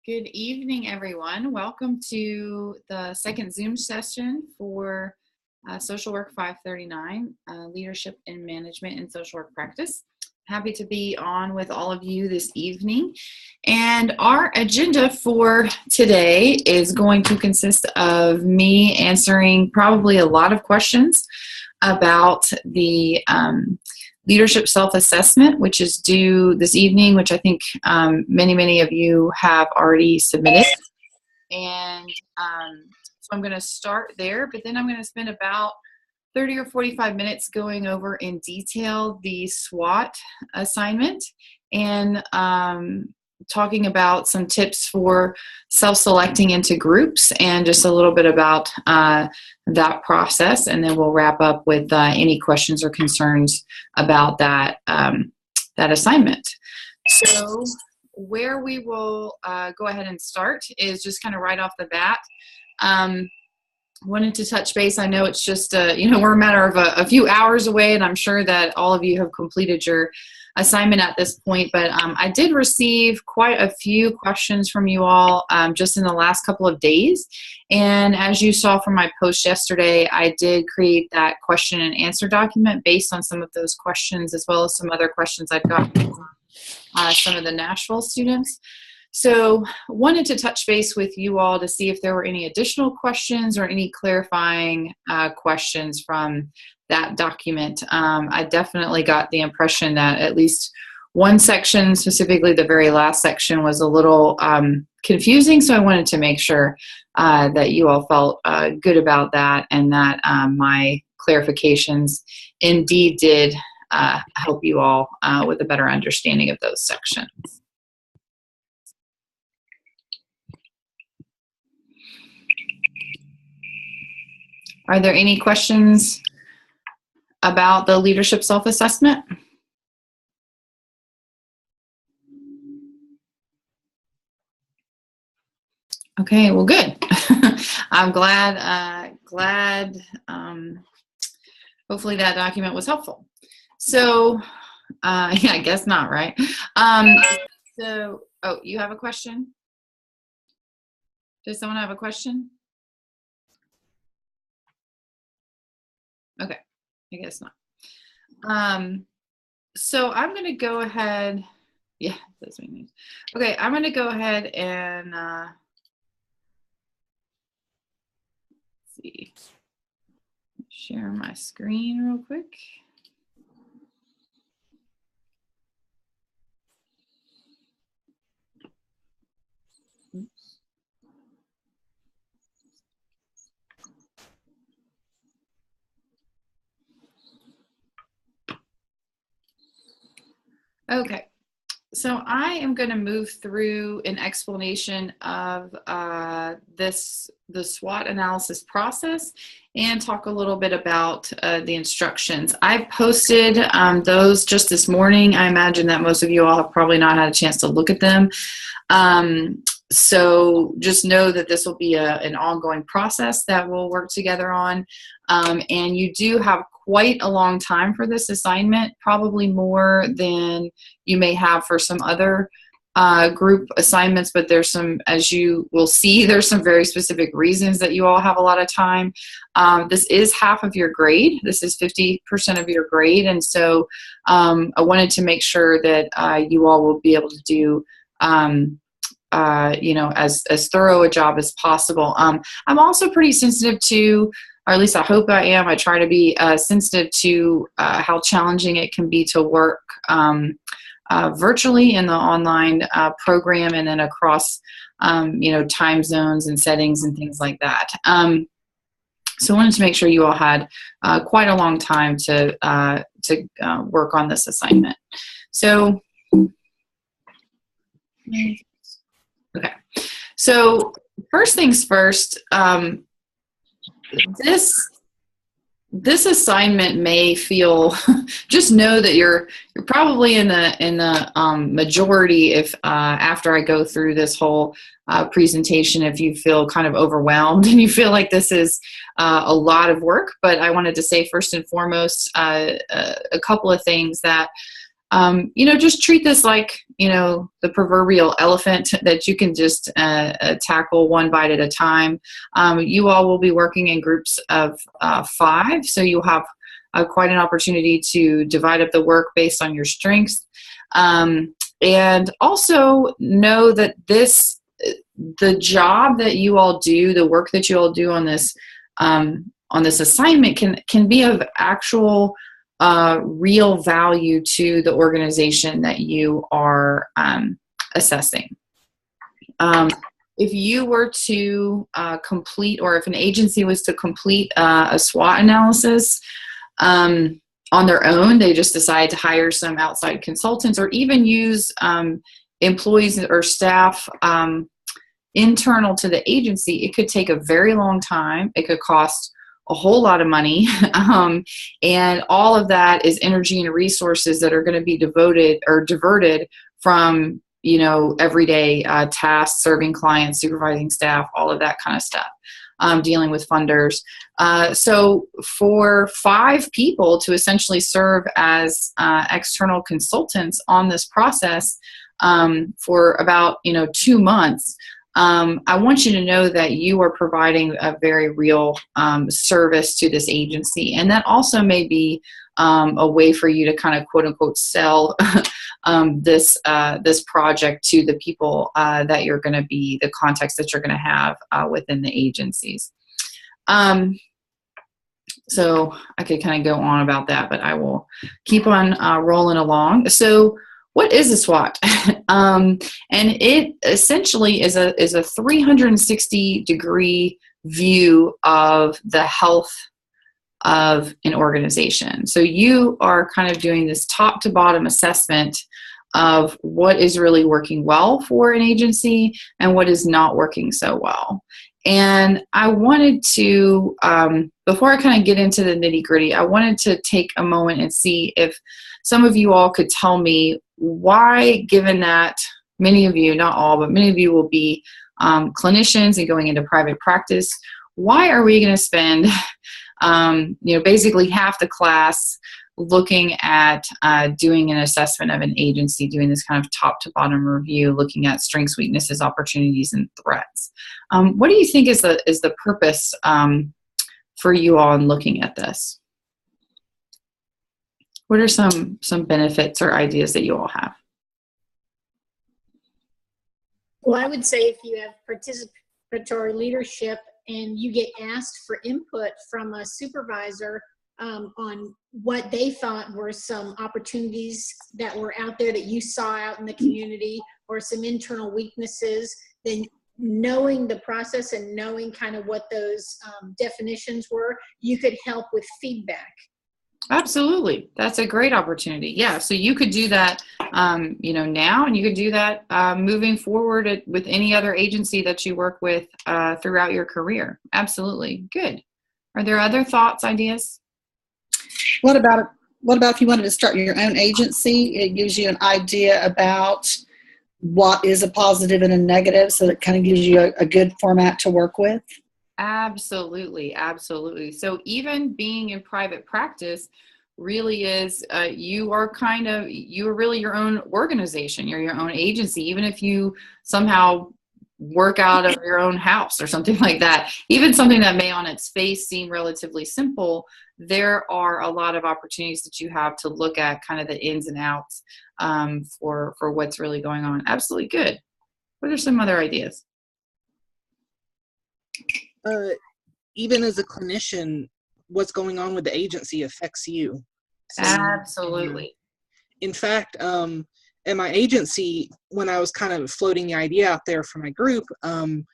Good evening, everyone. Welcome to the second Zoom session for Social Work 539, Leadership and Management in Social Work Practice. Happy to be on with all of you this evening. And our agenda for today is going to consist of me answering probably a lot of questions about the leadership self-assessment, which is due this evening, which I think many of you have already submitted. And so I'm going to start there, but then I'm going to spend about 30 or 45 minutes going over in detail the SWOT assignment and talking about some tips for self-selecting into groups and just a little bit about that process, and then we'll wrap up with any questions or concerns about that that assignment. So where we will go ahead and start is just kind of right off the bat. Wanted to touch base. I know it's just we're a matter of a few hours away, and I'm sure that all of you have completed your assignment at this point, but I did receive quite a few questions from you all just in the last couple of days. And as you saw from my post yesterday, I did create that question and answer document based on some of those questions, as well as some other questions I've got from some of the Nashville students. So wanted to touch base with you all to see if there were any additional questions or any clarifying questions from that document. I definitely got the impression that at least one section, specifically the very last section, was a little confusing. So I wanted to make sure that you all felt good about that, and that my clarifications indeed did help you all with a better understanding of those sections. Are there any questions about the leadership self-assessment? Okay, well, good. I'm glad, hopefully that document was helpful. So, yeah, I guess not, right? So, oh, you have a question? Does someone have a question? Okay, I guess not. So I'm going to go ahead. Yeah, that's what I mean. Okay, I'm going to go ahead and let's see. Share my screen real quick. Okay, so I am going to move through an explanation of the SWOT analysis process and talk a little bit about the instructions. I posted those just this morning. I imagine that most of you all have probably not had a chance to look at them. So just know that this will be an ongoing process that we'll work together on. And you do have quite a long time for this assignment, probably more than you may have for some other group assignments, but there's some, as you will see, there's some very specific reasons that you all have a lot of time. This is half of your grade. This is 50% of your grade. And so I wanted to make sure that you all will be able to do as thorough a job as possible. I'm also pretty sensitive to, or at least I hope I am, I try to be sensitive to how challenging it can be to work virtually in the online program, and then across time zones and settings and things like that. So I wanted to make sure you all had quite a long time to work on this assignment. So, okay. So first things first, this assignment may feel, just know that you're probably in the majority if after I go through this whole presentation, if you feel kind of overwhelmed and you feel like this is a lot of work. But I wanted to say first and foremost a couple of things that just treat this like, the proverbial elephant that you can just tackle one bite at a time. You all will be working in groups of 5, so you'll have quite an opportunity to divide up the work based on your strengths. And also know that the job that you all do, the work that you all do on this assignment can be of actual real value to the organization that you are assessing. If you were to complete, or if an agency was to complete a SWOT analysis on their own, they just decide to hire some outside consultants, or even use employees or staff internal to the agency, it could take a very long time. It could cost a whole lot of money. And all of that is energy and resources that are going to be devoted or diverted from, everyday tasks, serving clients, supervising staff, all of that kind of stuff, dealing with funders. So for 5 people to essentially serve as external consultants on this process for about, 2 months, I want you to know that you are providing a very real service to this agency. And that also may be a way for you to kind of quote unquote sell this project to the people that you're going to be, the contacts that you're going to have within the agencies. So I could kind of go on about that, but I will keep on rolling along. So what is a SWOT? And it essentially is a 360-degree view of the health of an organization. So you are kind of doing this top to bottom assessment of what is really working well for an agency and what is not working so well. And I wanted to, before I kind of get into the nitty gritty, I wanted to take a moment and see if some of you all could tell me why, given that many of you, not all, but many of you will be clinicians and going into private practice, why are we going to spend, basically half the class looking at doing an assessment of an agency, doing this kind of top to bottom review, looking at strengths, weaknesses, opportunities, and threats? What do you think is the purpose for you all in looking at this? What are some benefits or ideas that you all have? Well, I would say if you have participatory leadership and you get asked for input from a supervisor on what they thought were some opportunities that were out there that you saw out in the community, or some internal weaknesses, then knowing the process and knowing kind of what those definitions were, you could help with feedback. Absolutely. That's a great opportunity. Yeah. So you could do that, now, and you could do that moving forward with any other agency that you work with throughout your career. Absolutely. Good. Are there other thoughts, ideas? What about if you wanted to start your own agency? It gives you an idea about what is a positive and a negative, so it kind of gives you a good format to work with. Absolutely. Absolutely. So even being in private practice really is, you are really your own organization. You're your own agency, even if you somehow work out of your own house or something like that. Even something that may on its face seem relatively simple, there are a lot of opportunities that you have to look at kind of the ins and outs for what's really going on. Absolutely. Good. What are some other ideas? Even as a clinician, what's going on with the agency affects you. So, absolutely. In fact, at my agency, when I was kind of floating the idea out there for my group, have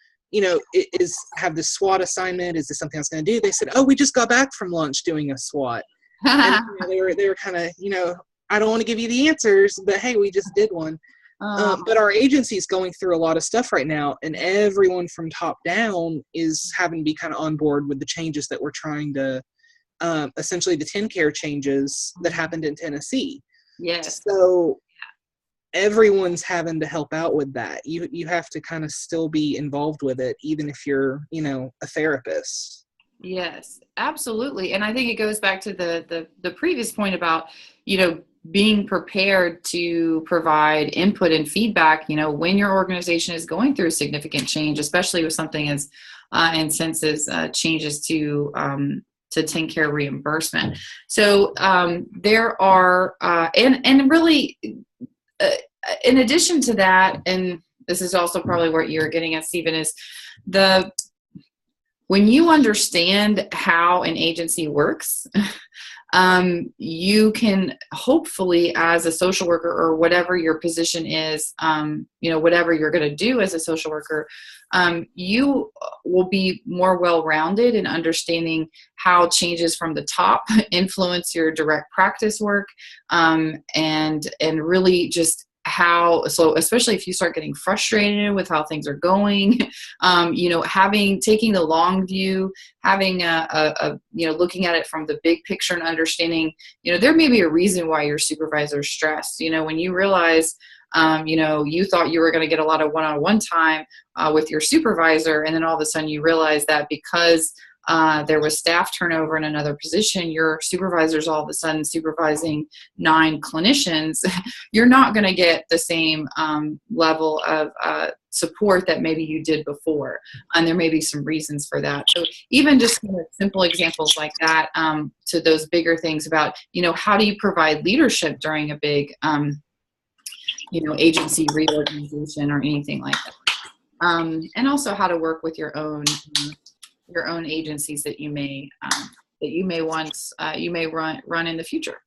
this SWOT assignment. Is this something I was going to do? They said, "Oh, we just got back from lunch doing a SWOT." And they were kind of, I don't want to give you the answers, but hey, we just did one. But our agency is going through a lot of stuff right now, and everyone from top down is having to be kind of on board with the changes that we're trying to, essentially the TennCare changes that happened in Tennessee. Yes. So everyone's having to help out with that. You have to kind of still be involved with it, even if you're, a therapist. Yes, absolutely. And I think it goes back to the previous point about, being prepared to provide input and feedback, when your organization is going through significant change, especially with something as intense as changes to 10-care reimbursement. So there are, and really, in addition to that, and this is also probably what you're getting at, Stephen, is when you understand how an agency works, you can hopefully, as a social worker or whatever your position is, whatever you're going to do as a social worker, you will be more well-rounded in understanding how changes from the top influence your direct practice work, and really just so especially if you start getting frustrated with how things are going, taking the long view, having looking at it from the big picture and understanding, there may be a reason why your supervisor is stressed. When you realize, you thought you were going to get a lot of one-on-one time with your supervisor, and then all of a sudden you realize that because there was staff turnover in another position, your supervisor's all of a sudden supervising 9 clinicians, you're not going to get the same level of support that maybe you did before. And there may be some reasons for that. So even just kind of simple examples like that, to those bigger things about, how do you provide leadership during a big, agency reorganization or anything like that. And also how to work with your own agencies that you may run in the future.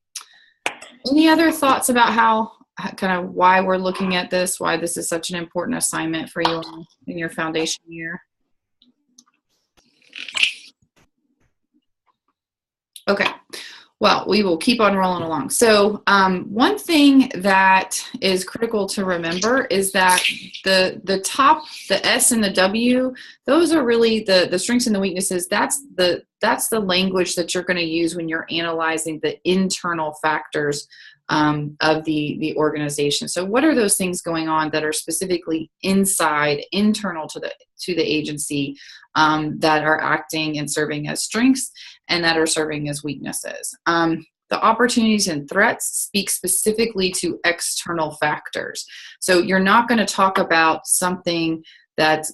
Any other thoughts about how kind of why we're looking at this, why this is such an important assignment for you in your foundation year? Okay. Well, we will keep on rolling along. So one thing that is critical to remember is that the top, the S and the W, those are really the strengths and the weaknesses. That's the language that you're going to use when you're analyzing the internal factors of the organization. So what are those things going on that are specifically internal to the agency, that are acting and serving as strengths and that are serving as weaknesses? The opportunities and threats speak specifically to external factors. So you're not going to talk about something that's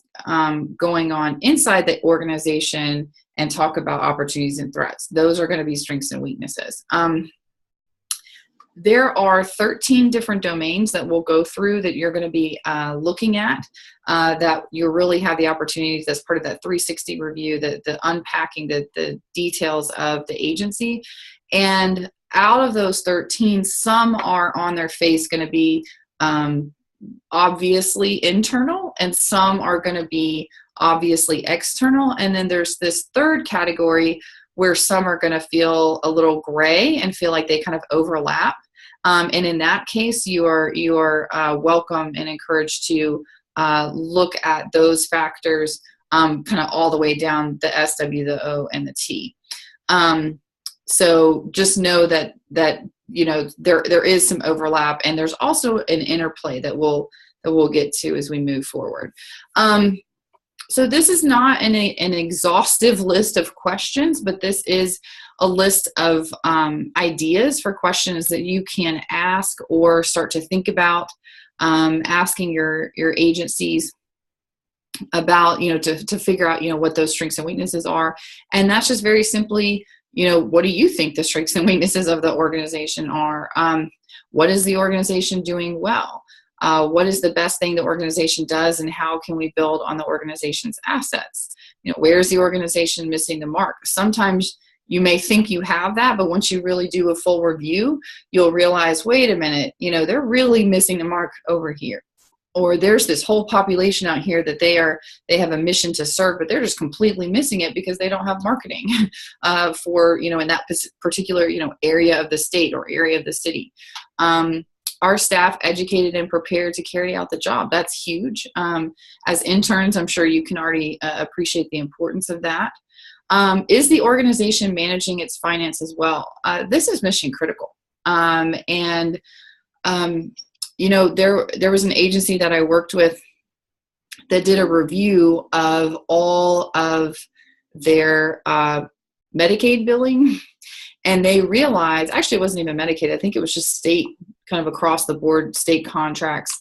going on inside the organization and talk about opportunities and threats. Those are going to be strengths and weaknesses. There are 13 different domains that we'll go through that you're going to be looking at, that you really have the opportunities as part of that 360 review, the unpacking the details of the agency. And out of those 13, some are on their face going to be obviously internal, and some are going to be obviously external. And then there's this third category where some are going to feel a little gray and feel like they kind of overlap. And in that case, you are welcome and encouraged to look at those factors kind of all the way down the S, W, the O, and the T. So just know that there is some overlap, and there's also an interplay that we'll get to as we move forward. So this is not an exhaustive list of questions, but this is a list of ideas for questions that you can ask or start to think about asking your agencies about, to figure out, what those strengths and weaknesses are. And that's just very simply, what do you think the strengths and weaknesses of the organization are? What is the organization doing well? What is the best thing the organization does, and how can we build on the organization's assets? Where's the organization missing the mark? Sometimes you may think you have that, but once you really do a full review, you'll realize, wait a minute, they're really missing the mark over here. Or there's this whole population out here that they have a mission to serve, but they're just completely missing it because they don't have marketing for, in that particular, area of the state or area of the city. Our staff educated and prepared to carry out the job. That's huge. As interns, I'm sure you can already appreciate the importance of that. Is the organization managing its finances well? This is mission critical. There was an agency that I worked with that did a review of all of their Medicaid billing. And they realized, actually it wasn't even Medicaid, I think it was just state, kind of across the board state contracts,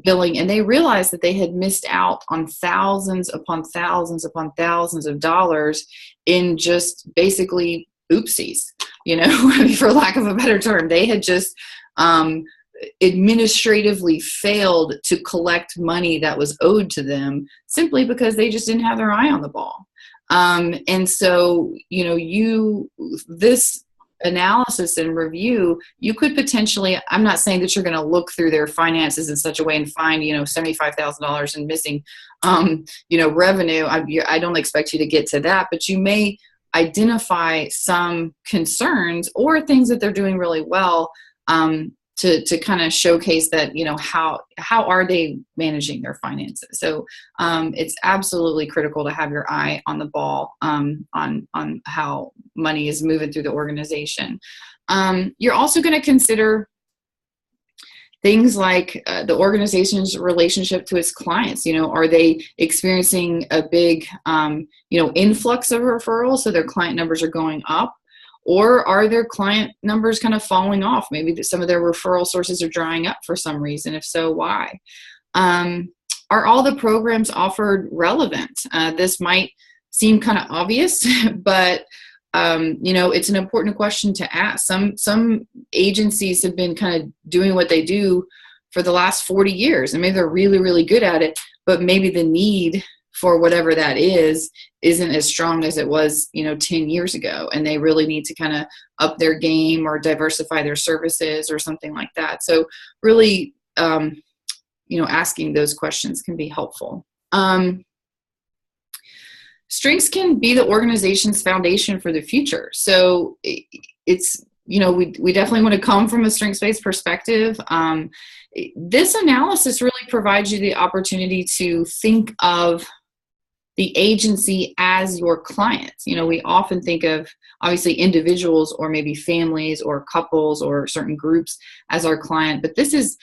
billing. And they realized that they had missed out on thousands upon thousands upon thousands of dollars in just basically oopsies, for lack of a better term. They had just administratively failed to collect money that was owed to them simply because they just didn't have their eye on the ball. And so, this analysis and review, you could potentially, I'm not saying that you're going to look through their finances in such a way and find, $75,000 in missing, revenue. I don't expect you to get to that, but you may identify some concerns or things that they're doing really well, to kind of showcase that, how are they managing their finances. So it's absolutely critical to have your eye on the ball, on how money is moving through the organization. You're also going to consider things like the organization's relationship to its clients. Are they experiencing a big, influx of referrals, so their client numbers are going up? Or are their client numbers kind of falling off? Maybe some of their referral sources are drying up for some reason. If so, why? Are all the programs offered relevant? This might seem kind of obvious, but it's an important question to ask. Some agencies have been kind of doing what they do for the last 40 years, and maybe they're really, really good at it, but maybe the need for whatever that isn't as strong as it was, 10 years ago. And they really need to kind of up their game or diversify their services or something like that. So really, asking those questions can be helpful. Strengths can be the organization's foundation for the future. So it's, we definitely want to come from a strengths-based perspective. This analysis really provides you the opportunity to think of the agency as your clients. We often think of, obviously, individuals or maybe families or couples or certain groups as our client, but this is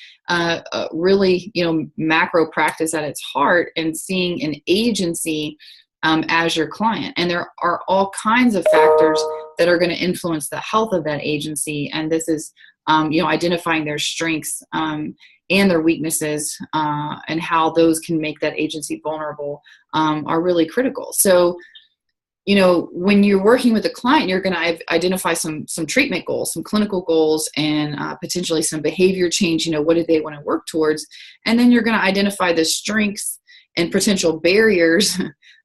really, macro practice at its heart, and seeing an agency as your client. And there are all kinds of factors that are going to influence the health of that agency. And this is, identifying their strengths and their weaknesses, and how those can make that agency vulnerable, are really critical. So, when you're working with a client, you're going to identify some treatment goals, some clinical goals, and potentially some behavior change. What do they want to work towards? And then you're going to identify the strengths and potential barriers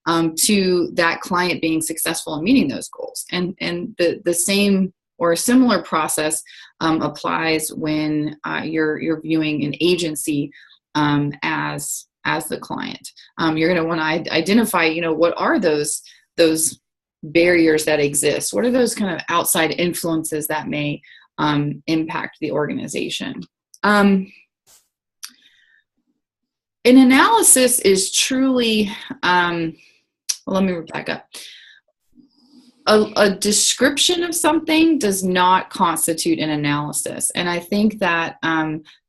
to that client being successful in meeting those goals. And the same or a similar process applies when you're viewing an agency as the client. You're going to want to identify, what are those barriers that exist? What are those kind of outside influences that may impact the organization? An analysis is truly, let me back up. A description of something does not constitute an analysis. And I think that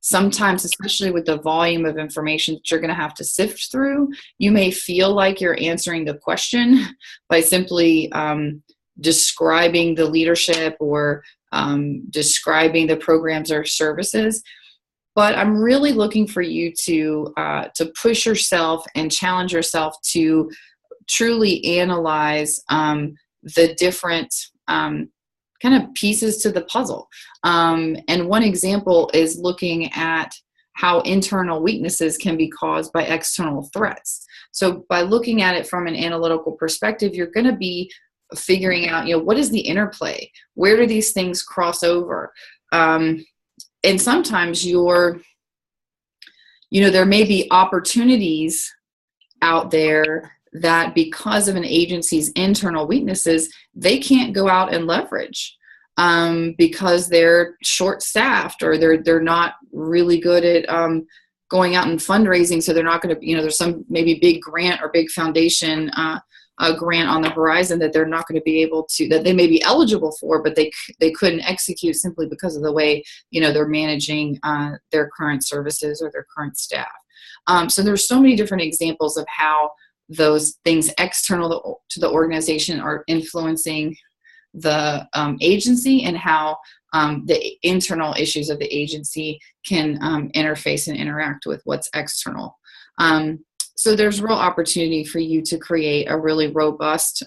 sometimes, especially with the volume of information that you're going to have to sift through, you may feel like you're answering the question by simply describing the leadership or describing the programs or services. But I'm really looking for you to push yourself and challenge yourself to truly analyze the different kind of pieces to the puzzle. And one example is looking at how internal weaknesses can be caused by external threats. So by looking at it from an analytical perspective, you're going to be figuring out, what is the interplay? Where do these things cross over? And sometimes there may be opportunities out there that, because of an agency's internal weaknesses, they can't go out and leverage because they're short-staffed, or they're not really good at going out and fundraising. So they're not going to, there's some maybe big grant or big foundation grant on the horizon that they're not going to be able to, that they may be eligible for, but they couldn't execute simply because of the way they're managing their current services or their current staff. So there's so many different examples of how those things external to the organization are influencing the agency and how the internal issues of the agency can interface and interact with what's external. So there's real opportunity for you to create a really robust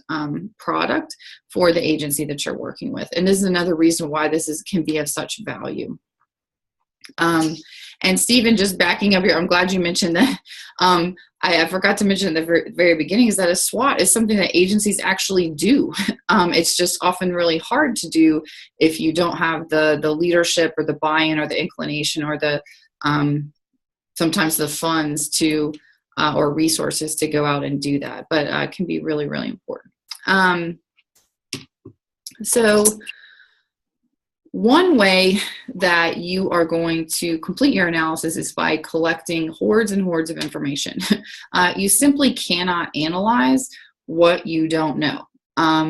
product for the agency that you're working with. And this is another reason why this can be of such value. And Stephen, just backing up here, I'm glad you mentioned that. I forgot to mention at the very beginning is that a SWOT is something that agencies actually do. It's just often really hard to do if you don't have the leadership or the buy-in or the inclination or the sometimes the funds to or resources to go out and do that. But it can be really, really important. So one way that you are going to complete your analysis is by collecting hordes and hordes of information. You simply cannot analyze what you don't know.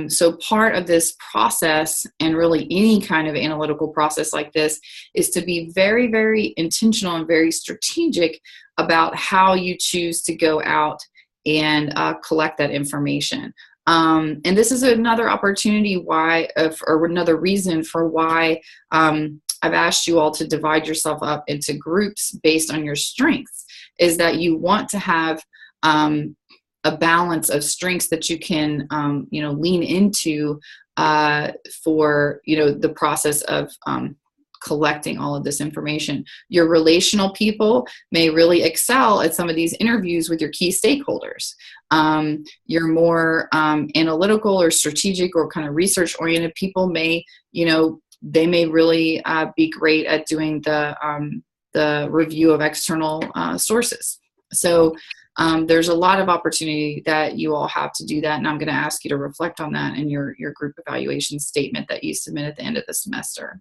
So part of this process, and really any kind of analytical process like this, is to be very, very intentional and very strategic about how you choose to go out and collect that information. And this is another opportunity why, or another reason for why I've asked you all to divide yourself up into groups based on your strengths, is that you want to have a balance of strengths that you can, lean into for, the process of collecting all of this information. Your relational people may really excel at some of these interviews with your key stakeholders. Your more analytical or strategic or kind of research oriented people may, they may really be great at doing the review of external sources. So there's a lot of opportunity that you all have to do that, and I'm going to ask you to reflect on that in your group evaluation statement that you submit at the end of the semester.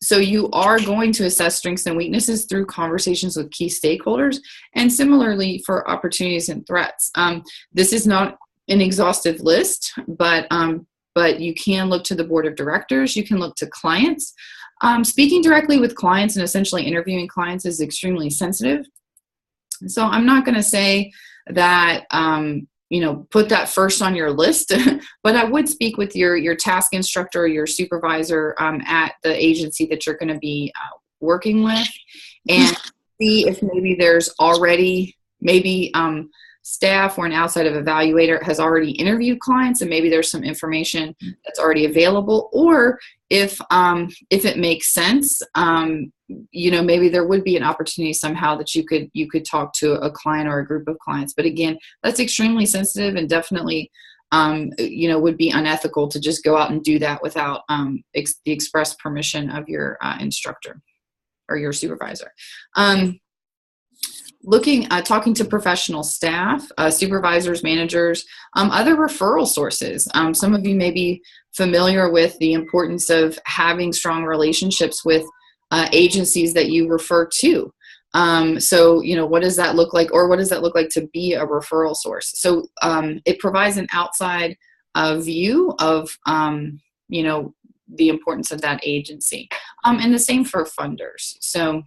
So you are going to assess strengths and weaknesses through conversations with key stakeholders, and similarly for opportunities and threats. This is not an exhaustive list, but you can look to the board of directors. You can look to clients. Speaking directly with clients and essentially interviewing clients is extremely sensitive. So I'm not going to say that, put that first on your list, but I would speak with your task instructor or your supervisor at the agency that you're going to be working with, and see if maybe there's already staff or an outside of evaluator has already interviewed clients, and maybe there's some information that's already available, or if it makes sense, maybe there would be an opportunity somehow that you could talk to a client or a group of clients. But again, that's extremely sensitive and definitely, would be unethical to just go out and do that without the express permission of your instructor or your supervisor. Talking to professional staff, supervisors, managers, other referral sources. Some of you may be familiar with the importance of having strong relationships with agencies that you refer to. So, what does that look like, or what does that look like to be a referral source? So it provides an outside view of, the importance of that agency. And the same for funders. So,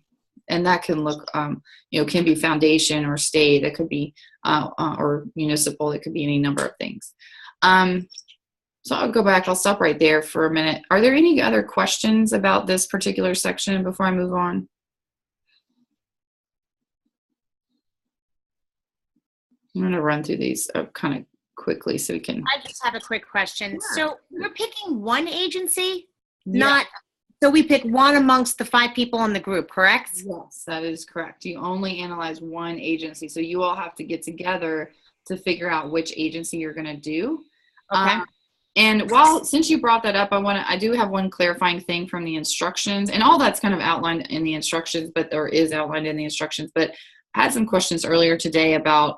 and that can look, can be foundation or state, it could be, or municipal, it could be any number of things. So I'll go back, I'll stop right there for a minute. Are there any other questions about this particular section before I move on? I'm going to run through these kind of quickly so we can. I just have a quick question. Yeah. So we're picking one agency, Yeah. So we pick one amongst the 5 people in the group, correct? Yes, that is correct. You only analyze one agency. So you all have to get together to figure out which agency you're going to do. Okay. And since you brought that up, I do have one clarifying thing from the instructions, and all that's kind of outlined in the instructions, but I had some questions earlier today about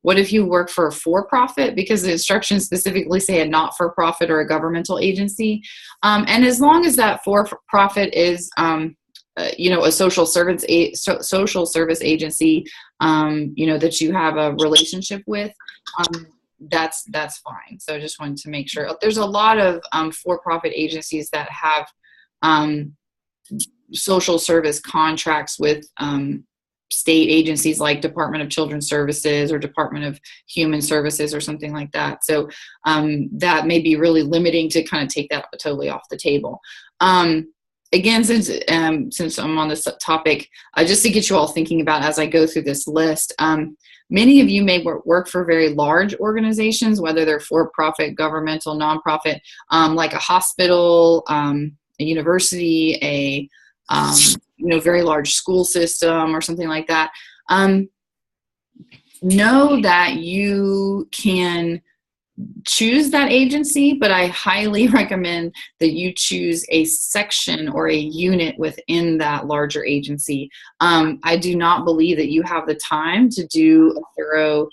what if you work for a for-profit, because the instructions specifically say a not-for-profit or a governmental agency. And as long as that for-profit is, a social service agency, that you have a relationship with, that's fine. So I just wanted to make sure. There's a lot of for-profit agencies that have social service contracts with state agencies like Department of Children's Services or Department of Human Services or something like that. So that may be really limiting to kind of take that totally off the table. Again, since I'm on this topic, just to get you all thinking about as I go through this list, many of you may work for very large organizations, whether they're for-profit, governmental, nonprofit, like a hospital, a university, a very large school system or something like that. Know that you can choose that agency, but I highly recommend that you choose a section or a unit within that larger agency. I do not believe that you have the time to do a thorough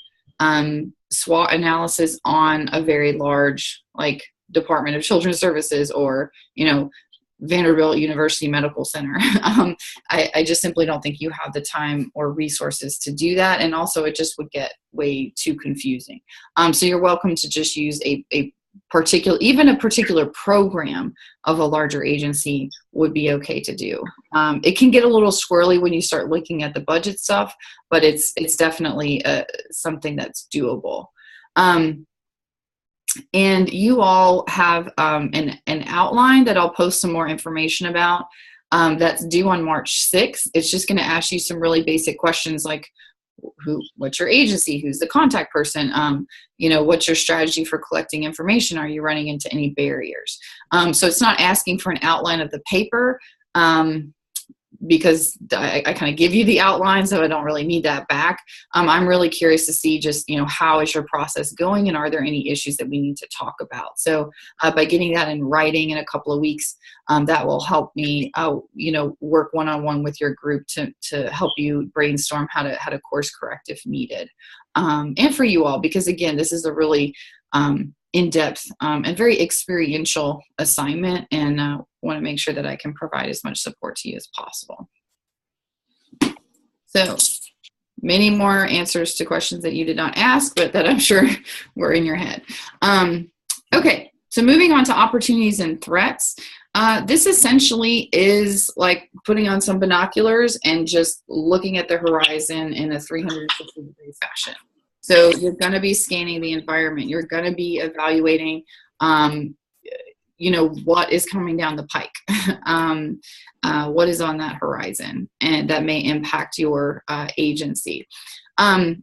SWOT analysis on a very large, like Department of Children's Services or, Vanderbilt University Medical Center. I just simply don't think you have the time or resources to do that. And also it just would get way too confusing. So you're welcome to just use a particular program of a larger agency would be okay to do. It can get a little squirrely when you start looking at the budget stuff, but it's definitely something that's doable. And you all have an outline that I'll post some more information about that's due on March 6th. It's just going to ask you some really basic questions like what's your agency? Who's the contact person? What's your strategy for collecting information? Are you running into any barriers? So it's not asking for an outline of the paper because I kind of give you the outline, so I don't really need that back. I'm really curious to see just, how is your process going and are there any issues that we need to talk about? So by getting that in writing in a couple of weeks, that will help me, work one-on-one with your group to help you brainstorm how to course correct if needed. And for you all, because again, this is a really in-depth and very experiential assignment, and want to make sure that I can provide as much support to you as possible. So many more answers to questions that you did not ask, but that I'm sure were in your head. Okay, so moving on to opportunities and threats. This essentially is like putting on some binoculars and just looking at the horizon in a 360-degree fashion. So you're going to be scanning the environment. You're going to be evaluating, what is coming down the pike, what is on that horizon, and that may impact your agency.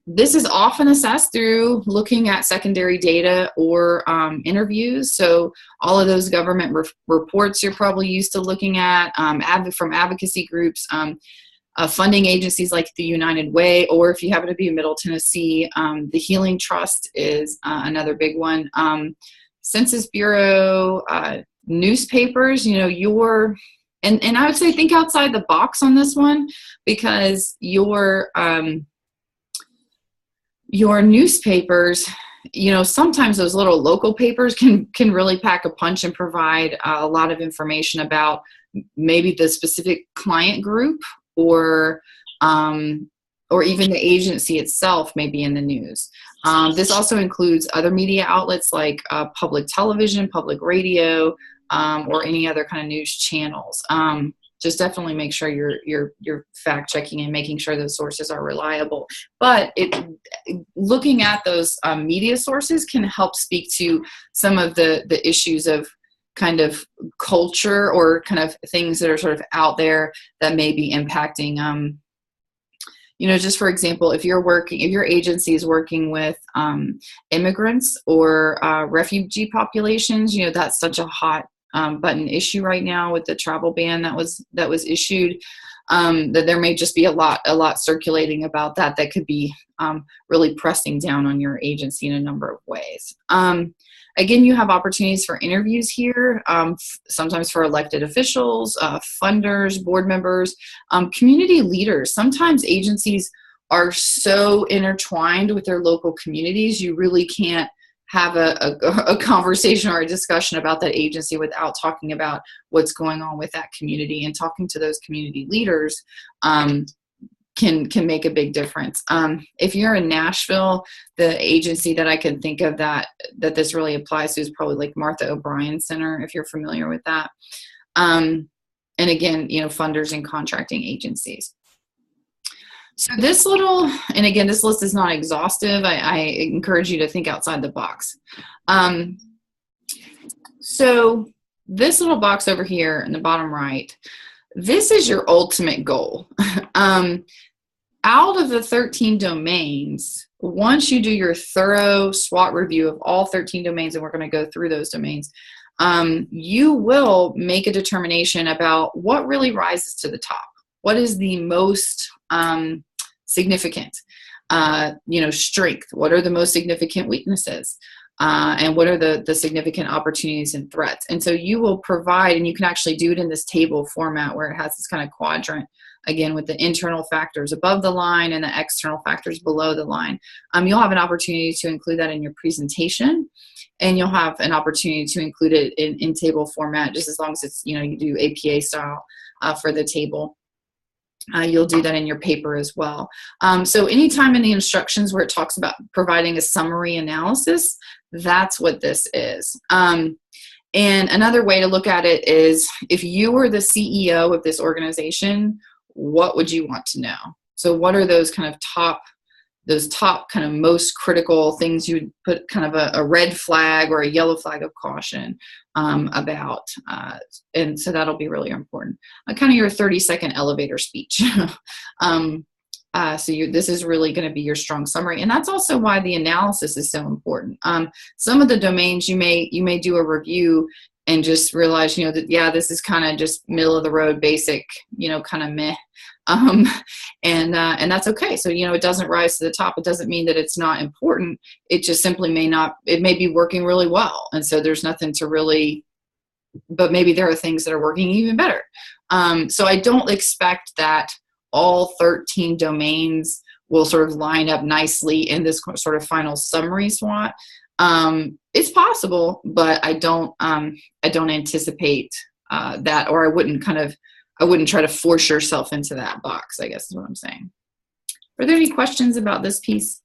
This is often assessed through looking at secondary data or interviews. So all of those government reports you're probably used to looking at from advocacy groups, funding agencies like the United Way, or if you happen to be in Middle Tennessee, the Healing Trust is another big one. Census Bureau, newspapers, and I would say think outside the box on this one, because your newspapers, sometimes those little local papers can really pack a punch and provide a lot of information about maybe the specific client group or even the agency itself may be in the news. This also includes other media outlets like public television, public radio, or any other kind of news channels. Just definitely make sure you're fact checking and making sure those sources are reliable. But looking at those media sources can help speak to some of the issues of kind of culture or kind of things that are sort of out there that may be impacting. Just for example, if your agency is working with immigrants or refugee populations, that's such a hot button issue right now with the travel ban that was issued, that there may just be a lot circulating about that could be really pressing down on your agency in a number of ways. Again, you have opportunities for interviews here, sometimes for elected officials, funders, board members, community leaders. Sometimes agencies are so intertwined with their local communities, you really can't have a conversation or a discussion about that agency without talking about what's going on with that community, and talking to those community leaders can make a big difference. If you're in Nashville, the agency that I can think of that this really applies to is probably like Martha O'Brien Center, if you're familiar with that. And again, funders and contracting agencies. So this little, and again, this list is not exhaustive. I encourage you to think outside the box. So this little box over here in the bottom right, this is your ultimate goal. Out of the 13 domains, once you do your thorough SWOT review of all 13 domains, and we're going to go through those domains, you will make a determination about what really rises to the top. What is the most significant, strength? What are the most significant weaknesses? And what are the significant opportunities and threats? And so you will provide, and you can actually do it in this table format where it has this kind of quadrant, again, with the internal factors above the line and the external factors below the line. You'll have an opportunity to include that in your presentation, and you'll have an opportunity to include it in table format, just as long as it's, you do APA style for the table. You'll do that in your paper as well. So anytime in the instructions where it talks about providing a summary analysis, that's what this is. And another way to look at it is, if you were the CEO of this organization, what would you want to know? So what are those kind of top kind of most critical things you would put kind of a red flag or a yellow flag of caution about? And so that'll be really important. Kind of your 30-second elevator speech. This is really going to be your strong summary. And that's also why the analysis is so important. Some of the domains you may do a review and just realize, that, yeah, this is kind of just middle of the road, basic, kind of meh. And that's okay. So, it doesn't rise to the top. It doesn't mean that it's not important. It just simply it may be working really well. And so there's nothing to really, but maybe there are things that are working even better. So I don't expect that all 13 domains will sort of line up nicely in this sort of final summary SWOT. It's possible, but I don't anticipate that, or I wouldn't try to force yourself into that box, I guess is what I'm saying. Are there any questions about this piece?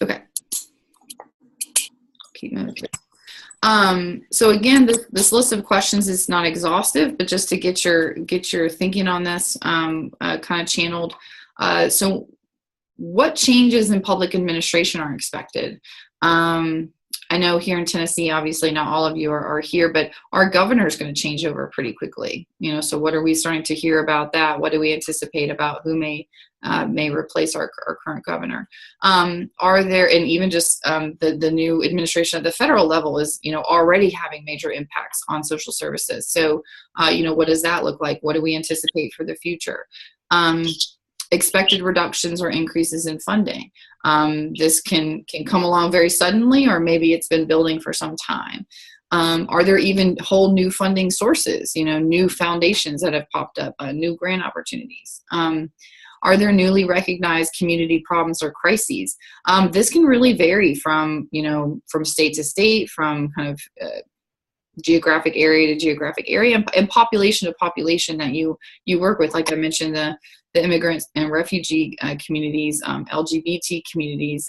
Okay. Keep moving. So again, this list of questions is not exhaustive, but just to get your thinking on this kind of channeled. So what changes in public administration are expected? I know here in Tennessee, obviously not all of you are here, but our governor is going to change over pretty quickly. So what are we starting to hear about that? What do we anticipate about who may replace our current governor? Are there, and even just the new administration at the federal level is, already having major impacts on social services. So, what does that look like? What do we anticipate for the future? Expected reductions or increases in funding. This can come along very suddenly, or maybe it's been building for some time. Are there even whole new funding sources, new foundations that have popped up, new grant opportunities? Are there newly recognized community problems or crises? This can really vary from state to state, from kind of geographic area to geographic area, and population to population that you work with. Like I mentioned, the immigrants and refugee communities, LGBT communities.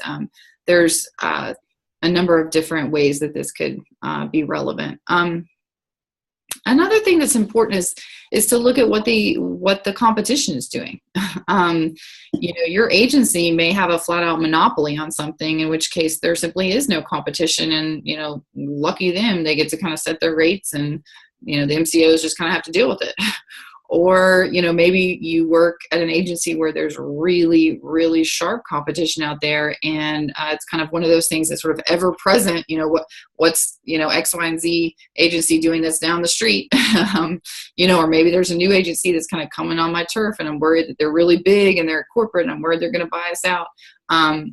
There's a number of different ways that this could be relevant. Another thing that's important is to look at what the competition is doing. Your agency may have a flat out monopoly on something, in which case there simply is no competition, and lucky them, they get to kind of set their rates, and the MCOs just kind of have to deal with it. Or, maybe you work at an agency where there's really, really sharp competition out there, and it's kind of one of those things that's sort of ever present. What's X, Y, and Z agency doing that's down the street? Or maybe there's a new agency that's kind of coming on my turf, and I'm worried that they're really big and they're corporate, and I'm worried they're going to buy us out.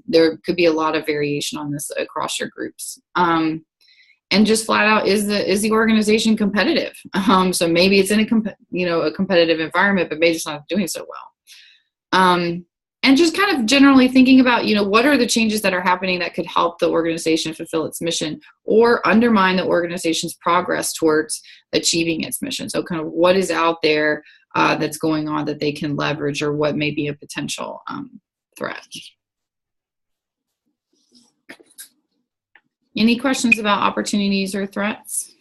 There could be a lot of variation on this across your groups. And just flat out, is the organization competitive? So maybe it's in a competitive environment, but maybe it's not doing so well. And just kind of generally thinking about, what are the changes that are happening that could help the organization fulfill its mission or undermine the organization's progress towards achieving its mission. So kind of what is out there that's going on that they can leverage, or what may be a potential threat. Any questions about opportunities or threats?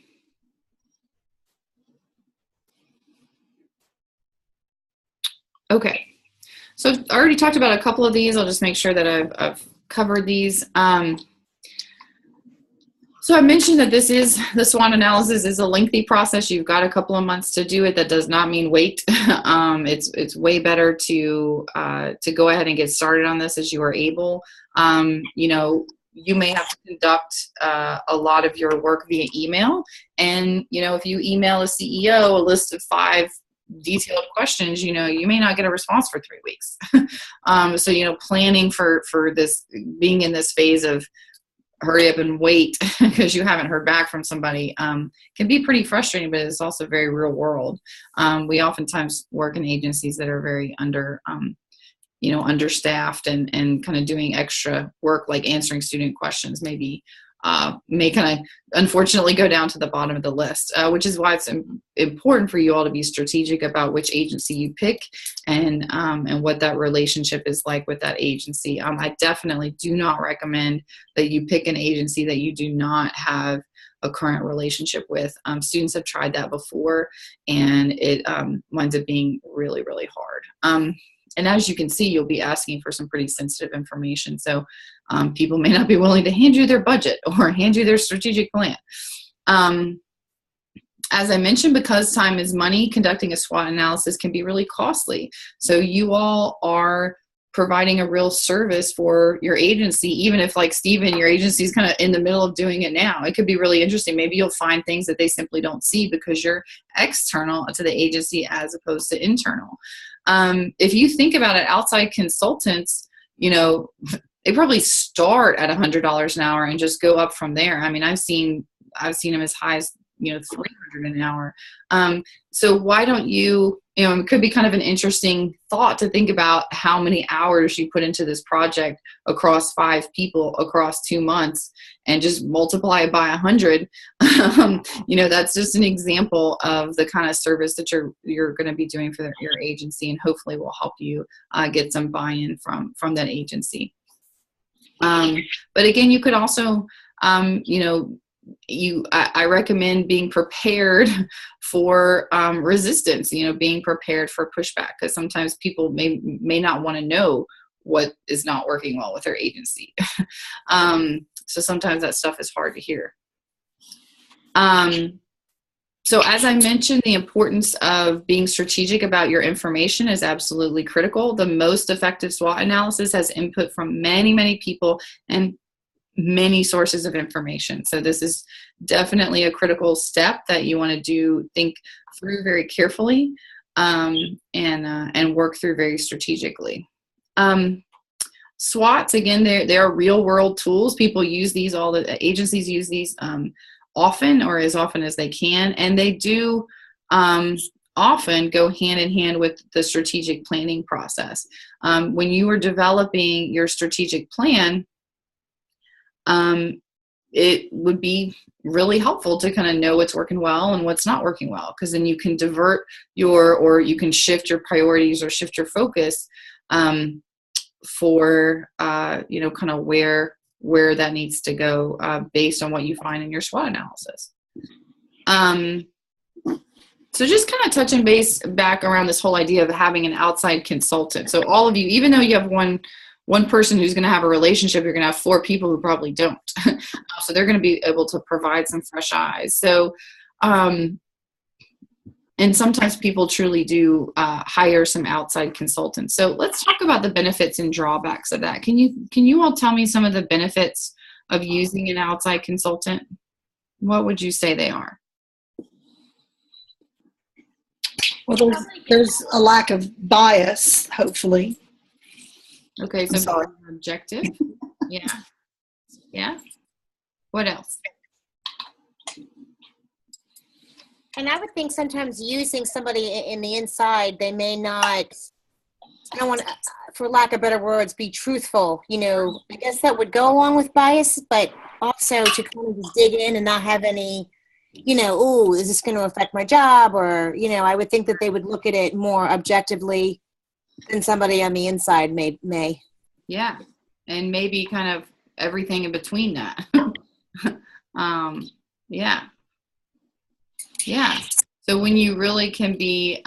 Okay. So I already talked about a couple of these. I'll just make sure that I've covered these. So I mentioned that the SWOT analysis is a lengthy process. You've got a couple of months to do it. That does not mean wait. It's way better to go ahead and get started on this as you are able. You may have to conduct a lot of your work via email. And, if you email a CEO a list of 5 detailed questions, you may not get a response for 3 weeks. So, planning for this, being in this phase of hurry up and wait because you haven't heard back from somebody can be pretty frustrating, but it's also very real world. We oftentimes work in agencies that are very understaffed and kind of doing extra work, like answering student questions may kind of unfortunately go down to the bottom of the list, which is why it's important for you all to be strategic about which agency you pick and what that relationship is like with that agency. I definitely do not recommend that you pick an agency that you do not have a current relationship with. Students have tried that before, and it winds up being really, really hard. And as you can see, you'll be asking for some pretty sensitive information. So people may not be willing to hand you their budget or hand you their strategic plan. As I mentioned, because time is money, conducting a SWOT analysis can be really costly. So you all are providing a real service for your agency, even if, like Stephen, your agency is kind of in the middle of doing it now. It could be really interesting. Maybe you'll find things that they simply don't see because you're external to the agency as opposed to internal. If you think about it, outside consultants, they probably start at $100 an hour and just go up from there. I mean, I've seen them as high as, $300 an hour. So why don't you, it could be kind of an interesting thought to think about how many hours you put into this project across 5 people across 2 months and just multiply it by 100. That's just an example of the kind of service that you're going to be doing for your agency, and hopefully will help you get some buy-in from that agency. But again, you could also, I recommend being prepared for resistance, being prepared for pushback, because sometimes people may not want to know what is not working well with their agency. So sometimes that stuff is hard to hear. So as I mentioned, the importance of being strategic about your information is absolutely critical. The most effective SWOT analysis has input from many, many people and many sources of information. So this is definitely a critical step that you want to think through very carefully and work through very strategically. SWOTs, again, they are real world tools. People use these, all the agencies use these often, or as often as they can, and they do often go hand in hand with the strategic planning process. When you are developing your strategic plan, it would be really helpful to kind of know what's working well and what's not working well, because then you can or you can shift your priorities or shift your focus for kind of where that needs to go based on what you find in your SWOT analysis. So just kind of touching base back around this whole idea of having an outside consultant. So all of you, even though you have one person who's going to have a relationship, you're going to have 4 people who probably don't. So they're going to be able to provide some fresh eyes. So, and sometimes people truly do hire some outside consultants. So let's talk about the benefits and drawbacks of that. Can you all tell me some of the benefits of using an outside consultant? What would you say they are? Well, there's a lack of bias, hopefully. Okay, so objective. Yeah. Yeah. What else? And I would think sometimes using somebody in the inside, they may not, I don't want to, for lack of better words, be truthful. I guess that would go along with bias, but also to kind of just dig in and not have any, is this going to affect my job? Or, I would think that they would look at it more objectively than somebody on the inside may. Yeah. And maybe kind of everything in between that. Yeah. Yeah. So when you really can be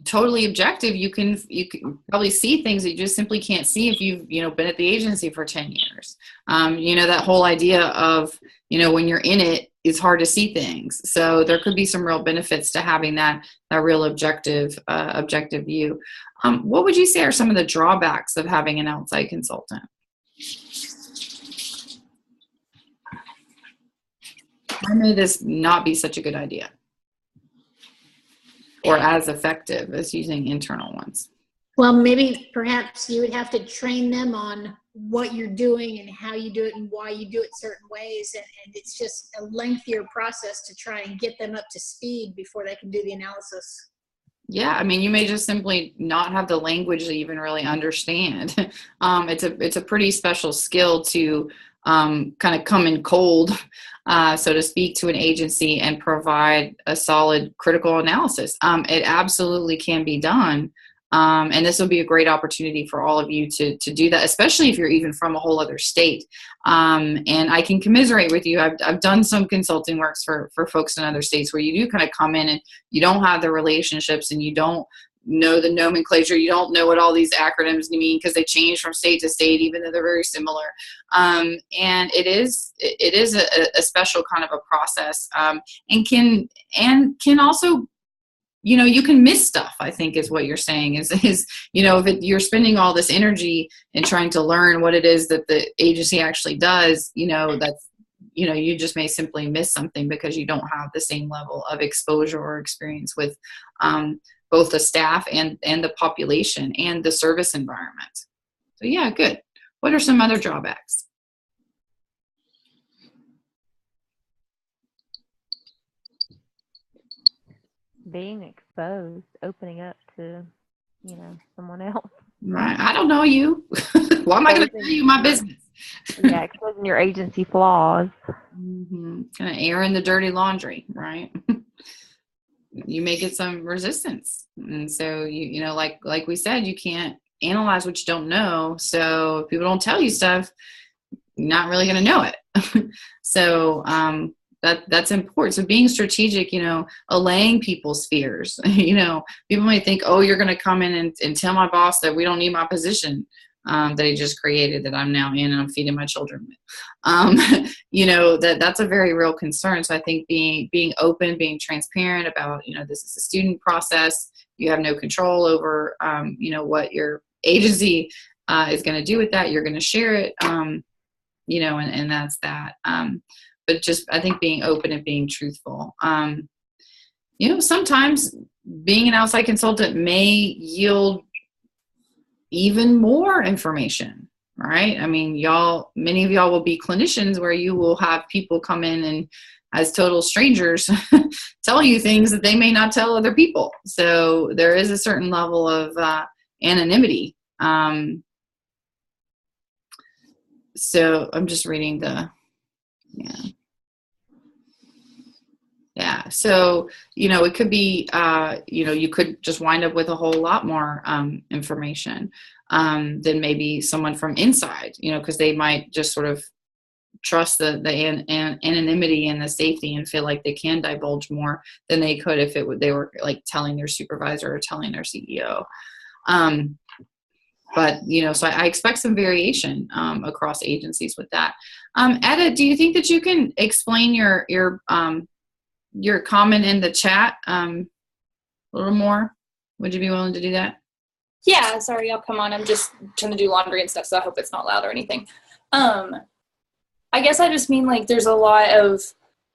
totally objective, you can probably see things that you just simply can't see if you've, been at the agency for 10 years. That whole idea of, when you're in it, it's hard to see things. So there could be some real benefits to having that real objective view. What would you say are some of the drawbacks of having an outside consultant? Why may this not be such a good idea or as effective as using internal ones? Well, maybe perhaps you would have to train them on what you're doing and how you do it and why you do it certain ways. And it's just a lengthier process to try and get them up to speed before they can do the analysis. Yeah, I mean, you may just simply not have the language to even really understand. It's a pretty special skill to kind of come in cold, so to speak, to an agency and provide a solid critical analysis. It absolutely can be done. And this will be a great opportunity for all of you to do that, especially if you're even from a whole other state. And I can commiserate with you. I've done some consulting works for folks in other states where you do kind of come in and you don't have the relationships and you don't know the nomenclature. You don't know what all these acronyms mean because they change from state to state, even though they're very similar. And it is a special kind of a process, and can also, you can miss stuff, I think is what you're saying is, if you're spending all this energy in trying to learn what it is that the agency actually does, that's, you just may simply miss something because you don't have the same level of exposure or experience with both the staff and the population and the service environment. So yeah, good. What are some other drawbacks? Being exposed, opening up to, someone else. Right. I don't know you. Why am I going to tell you my business? Yeah, exposing your agency flaws. Mm-hmm. Kind of airing the dirty laundry, right? You may get some resistance. And so, like we said, you can't analyze what you don't know. So if people don't tell you stuff, you're not really going to know it. So, that's important. So being strategic, allaying people's fears. People may think, oh, you're going to come in and tell my boss that we don't need my position that he just created that I'm now in and I'm feeding my children with. That's a very real concern. So I think being open, being transparent about, this is a student process. You have no control over, what your agency is going to do with that. You're going to share it, and that's that. But just, I think being open and being truthful. Sometimes being an outside consultant may yield even more information, right? I mean, many of y'all will be clinicians where you will have people come in and as total strangers tell you things that they may not tell other people. So there is a certain level of anonymity. So I'm just reading Yeah. So, it could be, you could just wind up with a whole lot more information than maybe someone from inside, because they might just sort of trust the anonymity and the safety and feel like they can divulge more than they could if they were like telling their supervisor or telling their CEO. But, so I expect some variation across agencies with that. Etta, do you think that you can explain your comment in the chat a little more? Would you be willing to do that? Yeah, sorry, I'll come on. I'm just trying to do laundry and stuff, so I hope it's not loud or anything. I guess I just mean, there's a lot of,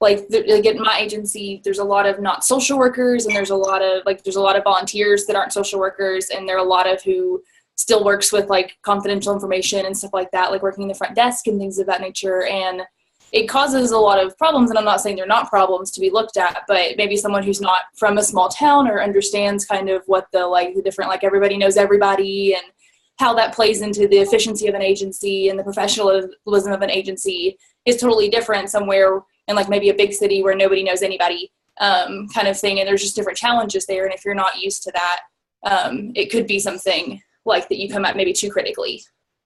in my agency, there's a lot of not social workers, and there's a lot of volunteers that aren't social workers, and there are a lot of who still works with, confidential information and stuff like that, working in the front desk and things of that nature, and it causes a lot of problems, and I'm not saying they're not problems to be looked at, but maybe someone who's not from a small town or understands kind of what the different, everybody knows everybody and how that plays into the efficiency of an agency and the professionalism of an agency is totally different somewhere in maybe a big city where nobody knows anybody kind of thing. And there's just different challenges there. And if you're not used to that, it could be something that you come at maybe too critically.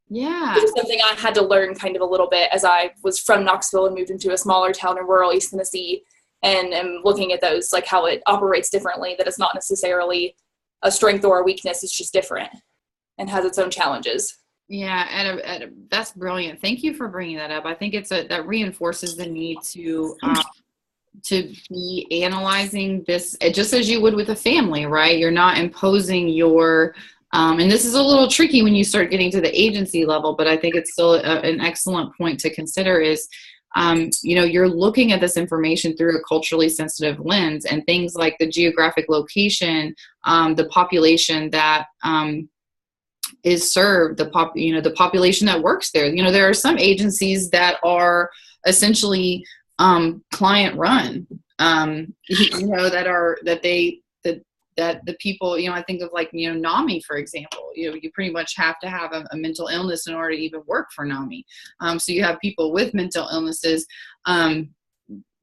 Yeah. Which is something I had to learn kind of a little bit as I was from Knoxville and moved into a smaller town in rural East Tennessee, and am looking at those, how it operates differently, that it's not necessarily a strength or a weakness. It's just different and has its own challenges. Yeah, that's brilliant. Thank you for bringing that up. I think that reinforces the need to be analyzing this just as you would with a family, right? You're not imposing your and this is a little tricky when you start getting to the agency level, but I think it's still an excellent point to consider is, you're looking at this information through a culturally sensitive lens, and things like the geographic location, the population that is served, the population that works there. There are some agencies that are essentially client run, that the people, I think of like, NAMI, for example, you pretty much have to have a mental illness in order to even work for NAMI. So you have people with mental illnesses, even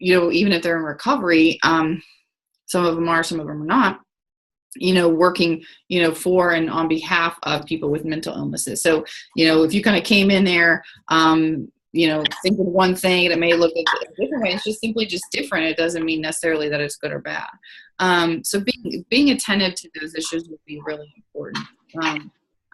if they're in recovery, some of them are, some of them are not, working, for and on behalf of people with mental illnesses. So, if you kind of came in there, thinking one thing and it may look a different way, it's just simply just different. It doesn't mean necessarily that it's good or bad. So being attentive to those issues would be really important.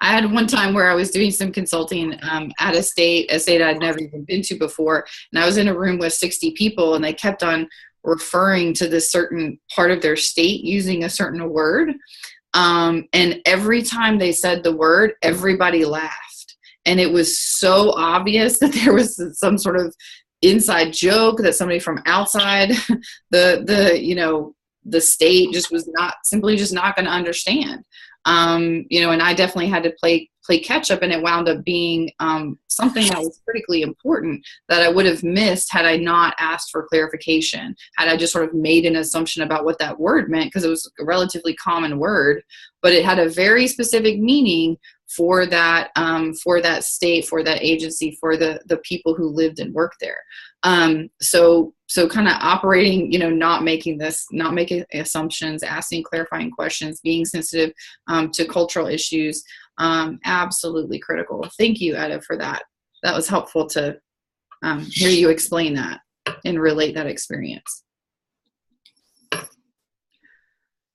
I had one time where I was doing some consulting at a state I'd never even been to before, and I was in a room with 60 people, and they kept on referring to this certain part of their state using a certain word, and every time they said the word, everybody laughed. And it was so obvious that there was some sort of inside joke that somebody from outside the state just was not going to understand. And I definitely had to play catch up, and it wound up being something that was critically important that I would have missed had I not asked for clarification, had I just sort of made an assumption about what that word meant, because it was a relatively common word, but it had a very specific meaning for that state, for that agency, for the people who lived and worked there. So kind of operating, not making assumptions, asking clarifying questions, being sensitive to cultural issues, absolutely critical. Thank you, Etta, for that. That was helpful to hear you explain that and relate that experience.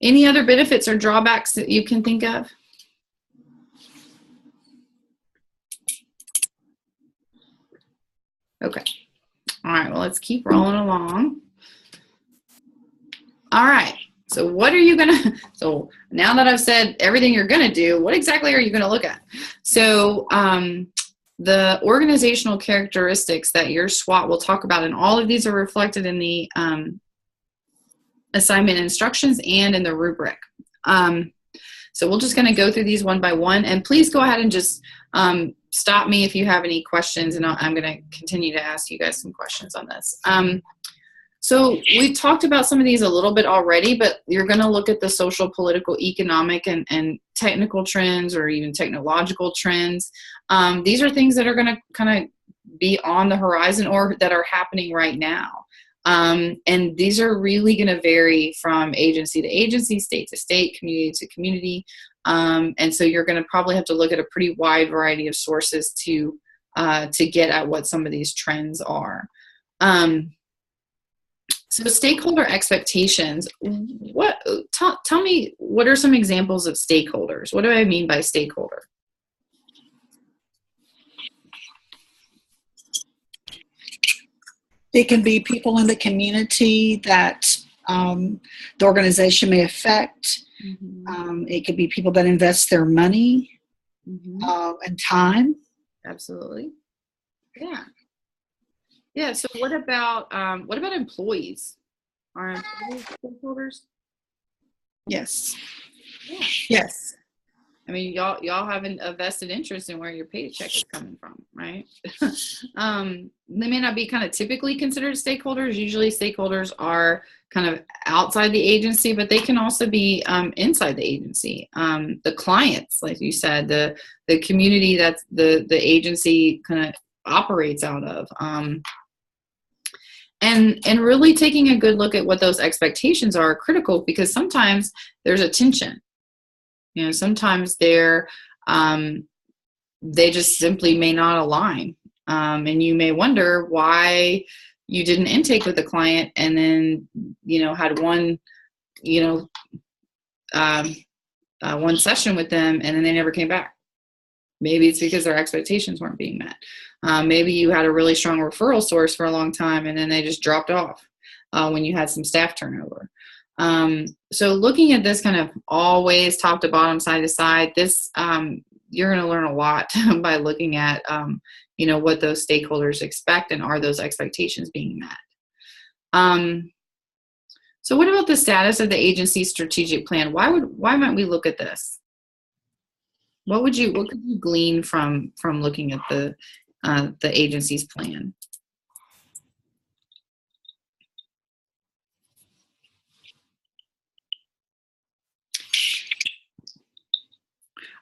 Any other benefits or drawbacks that you can think of? Okay. All right, well, let's keep rolling along. All right, so so now that I've said everything you're gonna do, what exactly are you gonna look at? So the organizational characteristics that your SWOT will talk about, and all of these are reflected in the assignment instructions and in the rubric. So we're just gonna go through these one by one, and please go ahead and just stop me if you have any questions, and I'm going to continue to ask you guys some questions on this. So we talked about some of these a little bit already, but you're going to look at the social, political, economic, and technical trends, or even technological trends. These are things that are going to kind of be on the horizon or that are happening right now. And these are really going to vary from agency to agency, state to state, community to community. And so you're going to probably have to look at a pretty wide variety of sources to get at what some of these trends are. So stakeholder expectations, tell me, what are some examples of stakeholders? What do I mean by stakeholder? It can be people in the community that the organization may affect. Mm-hmm. It could be people that invest their money, mm-hmm. And time. Absolutely. Yeah. Yeah. So what about employees? Are employees stakeholders? Yes. Yeah. Yes. I mean, y'all have a vested interest in where your paycheck is coming from, right? They may not be kind of typically considered stakeholders. Usually stakeholders are kind of outside the agency, but they can also be inside the agency. The clients, like you said, the community that the agency kind of operates out of. And really taking a good look at what those expectations are critical, because sometimes there's a tension. Sometimes they just simply may not align. And you may wonder why you did an intake with the client and then, had one, one session with them and then they never came back. Maybe it's because their expectations weren't being met. Maybe you had a really strong referral source for a long time and then they just dropped off when you had some staff turnover. So looking at this kind of always top to bottom, side to side, this you're going to learn a lot by looking at what those stakeholders expect and are those expectations being met. So what about the status of the agency's strategic plan? Why might we look at this? What could you glean from looking at the agency's plan?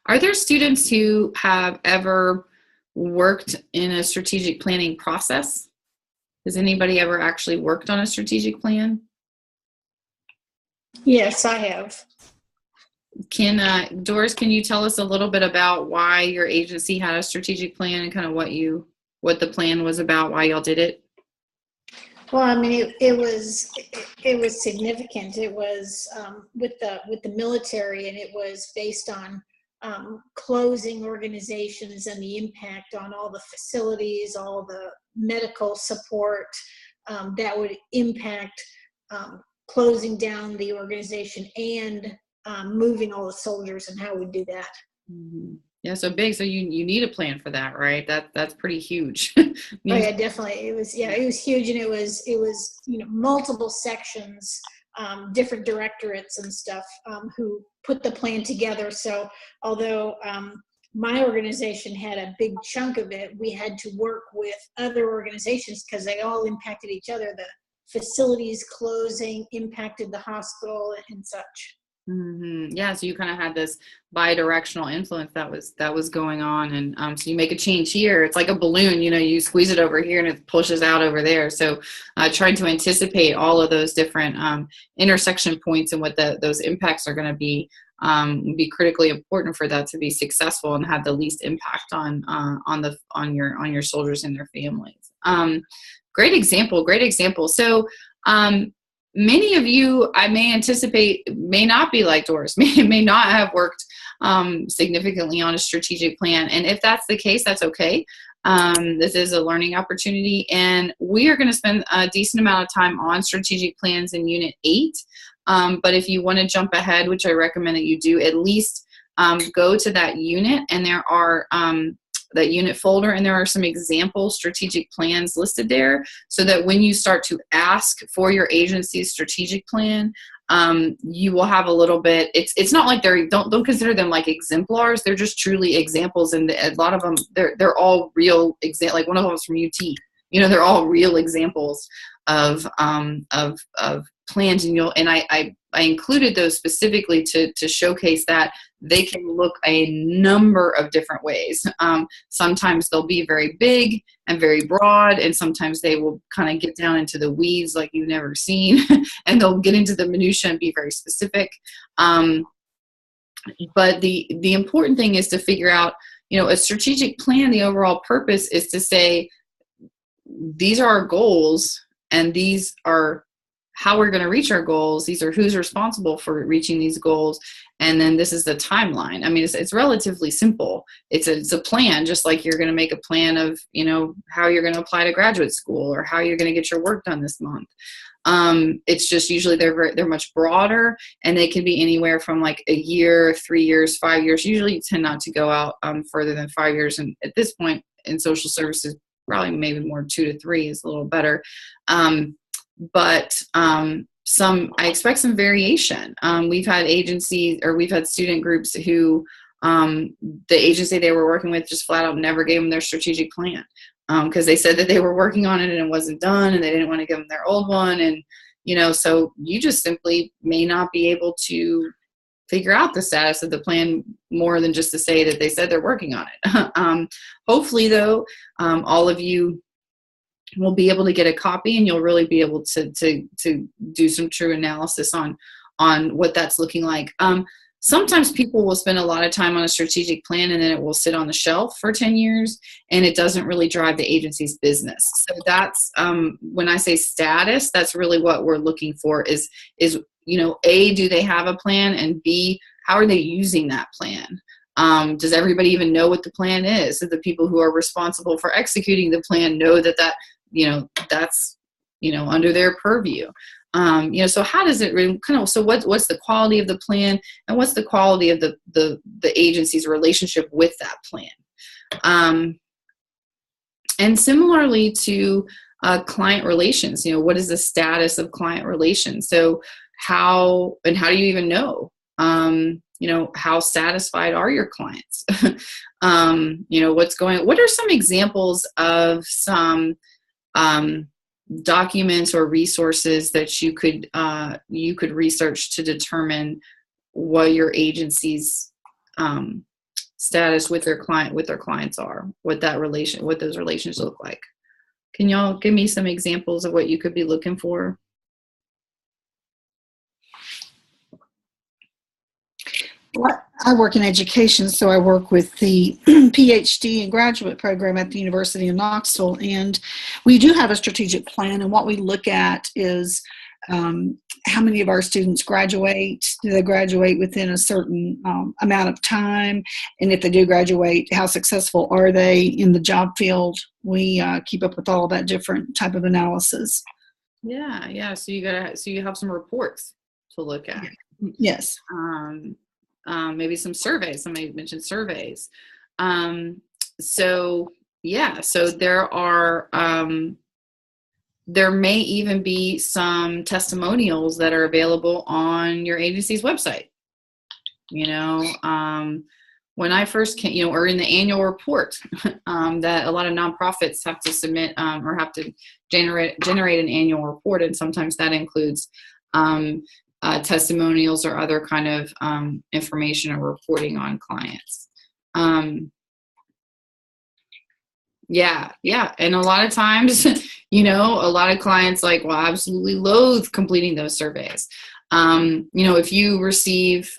Are there students who have ever worked in a strategic planning process? Has anybody ever actually worked on a strategic plan? Yes, I have. Doris, can you tell us a little bit about why your agency had a strategic plan and kind of what the plan was about, why y'all did it? Well, I mean, it was significant. It was with the military, and it was based on closing organizations and the impact on all the facilities, all the medical support that would impact closing down the organization and moving all the soldiers, and how we do that. Mm-hmm. Yeah, so big. So you need a plan for that, right? That's pretty huge. Oh yeah, definitely. It was huge, and it was multiple sections, different directorates and stuff who put the plan together. So although my organization had a big chunk of it, we had to work with other organizations because they all impacted each other. The facilities closing impacted the hospital and such. Mm-hmm. Yeah, so you kind of had this bi-directional influence that was going on, and so you make a change here. It's like a balloon, you squeeze it over here and it pushes out over there. So trying to anticipate all of those different intersection points and what those impacts are going to be would be critically important for that to be successful and have the least impact on your soldiers and their families. Great example. So many of you, I may anticipate, may not be like Doris, may not have worked significantly on a strategic plan. And if that's the case, that's okay. This is a learning opportunity. And we are going to spend a decent amount of time on strategic plans in Unit 8. But if you want to jump ahead, which I recommend that you do, at least go to that unit, and there are that unit folder, and there are some example strategic plans listed there, so that when you start to ask for your agency's strategic plan, you will have a little bit. It's not like don't consider them like exemplars. They're just truly examples, and a lot of them they're all real like one of them is from UT. They're all real examples of plans, and I included those specifically to showcase that they can look a number of different ways. Sometimes they'll be very big and very broad, and sometimes they will kind of get down into the weeds like you've never seen, and they'll get into the minutia and be very specific. But the important thing is to figure out, a strategic plan. The overall purpose is to say, these are our goals, and these are how we're going to reach our goals. These are who's responsible for reaching these goals. And then this is the timeline. I mean, it's relatively simple. It's a plan, just like you're going to make a plan of, how you're going to apply to graduate school or how you're going to get your work done this month. It's just usually they're much broader, and they can be anywhere from like a year, 3 years, 5 years. Usually you tend not to go out further than 5 years. And at this point in social services, probably maybe more 2 to 3 is a little better. But I expect some variation. We've had agencies, or we've had student groups who the agency they were working with just flat out never gave them their strategic plan because they said that they were working on it and it wasn't done, and they didn't want to give them their old one. And, so you just simply may not be able to figure out the status of the plan more than just to say that they said they're working on it. Hopefully, though, all of you will be able to get a copy, and you'll really be able to do some true analysis on what that's looking like. Sometimes people will spend a lot of time on a strategic plan, and then it will sit on the shelf for 10 years, and it doesn't really drive the agency's business. So that's when I say status, that's really what we're looking for is A, do they have a plan? And B, how are they using that plan? Does everybody even know what the plan is? Do the people who are responsible for executing the plan know that that's under their purview? So how does it really so what's the quality of the plan, and what's the quality of the agency's relationship with that plan? And similarly to client relations, what is the status of client relations? So how do you even know? How satisfied are your clients? What are some examples of some documents or resources that you could research to determine what your agency's status with their clients are, what those relations look like? Can y'all give me some examples of what you could be looking for? Well, I work in education, so I work with the PhD and graduate program at the University of Knoxville, and we do have a strategic plan, and what we look at is how many of our students graduate. Do they graduate within a certain amount of time? And if they do graduate, how successful are they in the job field? We keep up with all of that different type of analysis. Yeah. So you have some reports to look at. Yes. Maybe some surveys. Somebody mentioned surveys. So there may even be some testimonials that are available on your agency's website. When I first came, or in the annual report that a lot of nonprofits have to submit or have to generate an annual report, and sometimes that includes testimonials or other kind of information or reporting on clients. And a lot of times, a lot of clients absolutely loathe completing those surveys. If you receive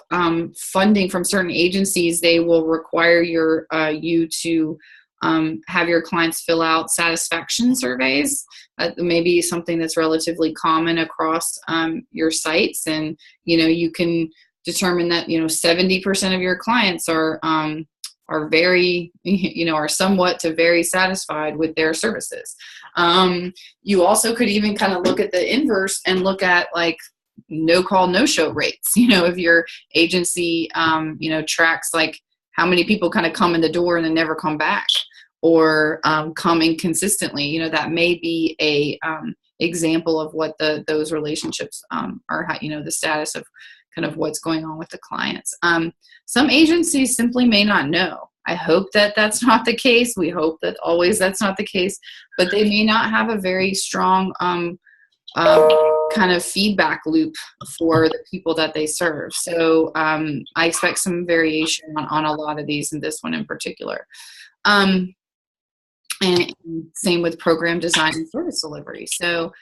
funding from certain agencies, they will require you to have your clients fill out satisfaction surveys. Maybe something that's relatively common across your sites, and you can determine that 70% of your clients are very are somewhat to very satisfied with their services. You also could even kind of look at the inverse and look at no call, no show rates. If your agency tracks how many people kind of come in the door and then never come back, or come inconsistently, that may be a example of what those relationships are, the status of kind of what's going on with the clients. Some agencies simply may not know. I hope that that's not the case. We hope that always that's not the case, but they may not have a very strong kind of feedback loop for the people that they serve. So I expect some variation on a lot of these, and this one in particular. And same with program design and service delivery. So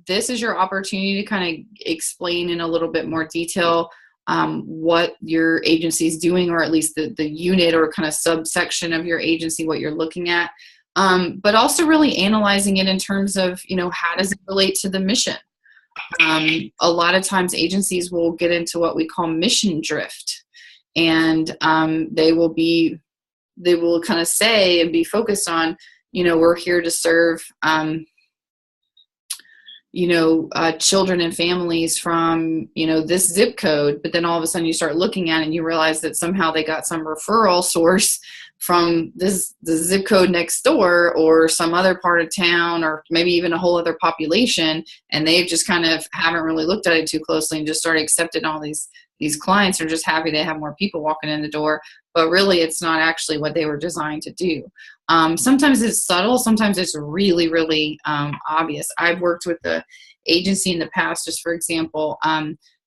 this is your opportunity to kind of explain in a little bit more detail what your agency is doing, or at least the unit or kind of subsection of your agency, what you're looking at. But also really analyzing it in terms of, how does it relate to the mission? A lot of times agencies will get into what we call mission drift, and they will kind of say and be focused on, we're here to serve, children and families from, this zip code. But then all of a sudden you start looking at it and you realize that somehow they got some referral source from the zip code next door, or some other part of town, or maybe even a whole other population. And they've just kind of haven't really looked at it too closely and just started accepting all these clients are just happy they have more people walking in the door. But really, it's not actually what they were designed to do. Sometimes it's subtle. Sometimes it's really, really obvious. I've worked with the agency in the past, just for example,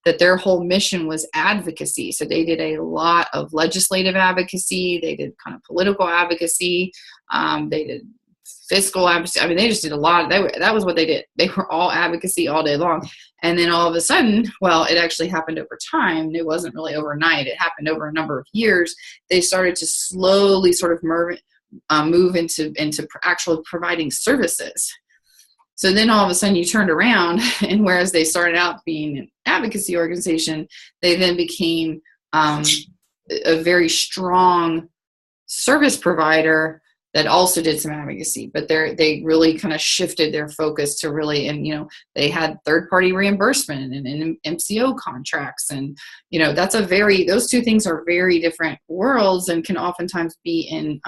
that their whole mission was advocacy. So they did a lot of legislative advocacy. They did kind of political advocacy. They did fiscal advocacy. I mean, they just did a lot. That was what they did. They were all advocacy all day long. And then all of a sudden, well, it actually happened over time. It wasn't really overnight. It happened over a number of years. They started to slowly sort of move into actually providing services. So then all of a sudden you turned around, and whereas they started out being an advocacy organization, they then became a very strong service provider that also did some advocacy, but they really kind of shifted their focus to really, and, they had third-party reimbursement and MCO contracts. And, those two things are very different worlds and can oftentimes be in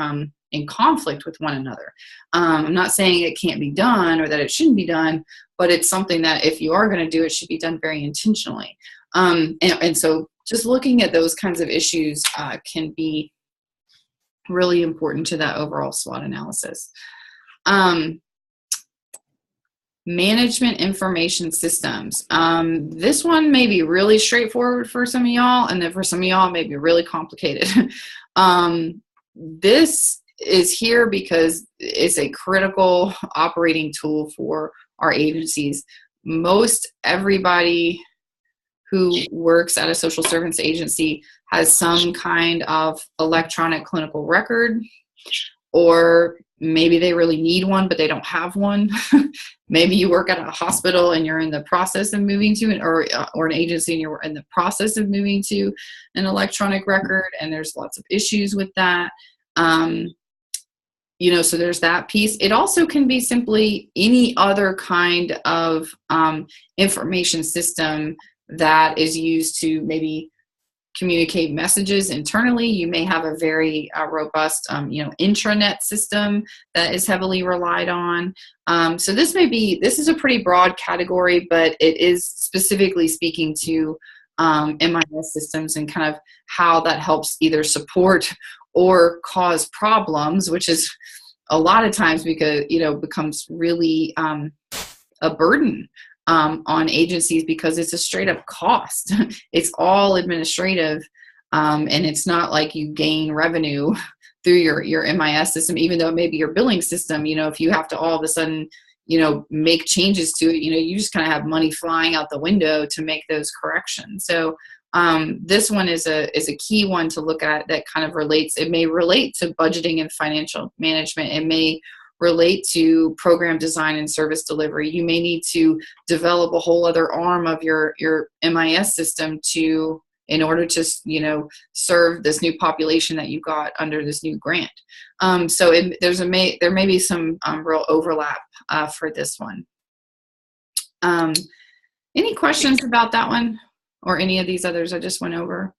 conflict with one another. I'm not saying it can't be done or that it shouldn't be done, but it's something that if you are going to do it, should be done very intentionally. And so just looking at those kinds of issues can be really important to that overall SWOT analysis. Management information systems. This one may be really straightforward for some of y'all, and then for some of y'all it may be really complicated. This is here because it's a critical operating tool for our agencies. Most everybody who works at a social service agency has some kind of electronic clinical record, or maybe they really need one, but they don't have one. Maybe you work at a hospital and you're in the process of moving to or an agency and you're in the process of moving to an electronic record, and there's lots of issues with that. So there's that piece. It also can be simply any other kind of information system that is used to maybe communicate messages internally. You may have a very robust, intranet system that is heavily relied on. So this is a pretty broad category, but it is specifically speaking to MIS systems and kind of how that helps either support or cause problems, which is a lot of times because, becomes really a burden on agencies because it's a straight up cost. It's all administrative, and it's not like you gain revenue through your MIS system, even though it may be your billing system. If you have to all of a sudden, make changes to it, you just kind of have money flying out the window to make those corrections. So this one is a key one to look at that kind of relates. It may relate to budgeting and financial management. It may relate to program design and service delivery. You may need to develop a whole other arm of your MIS system in order to, serve this new population that you got under this new grant. So there may be some real overlap for this one. Any questions about that one or any of these others I just went over?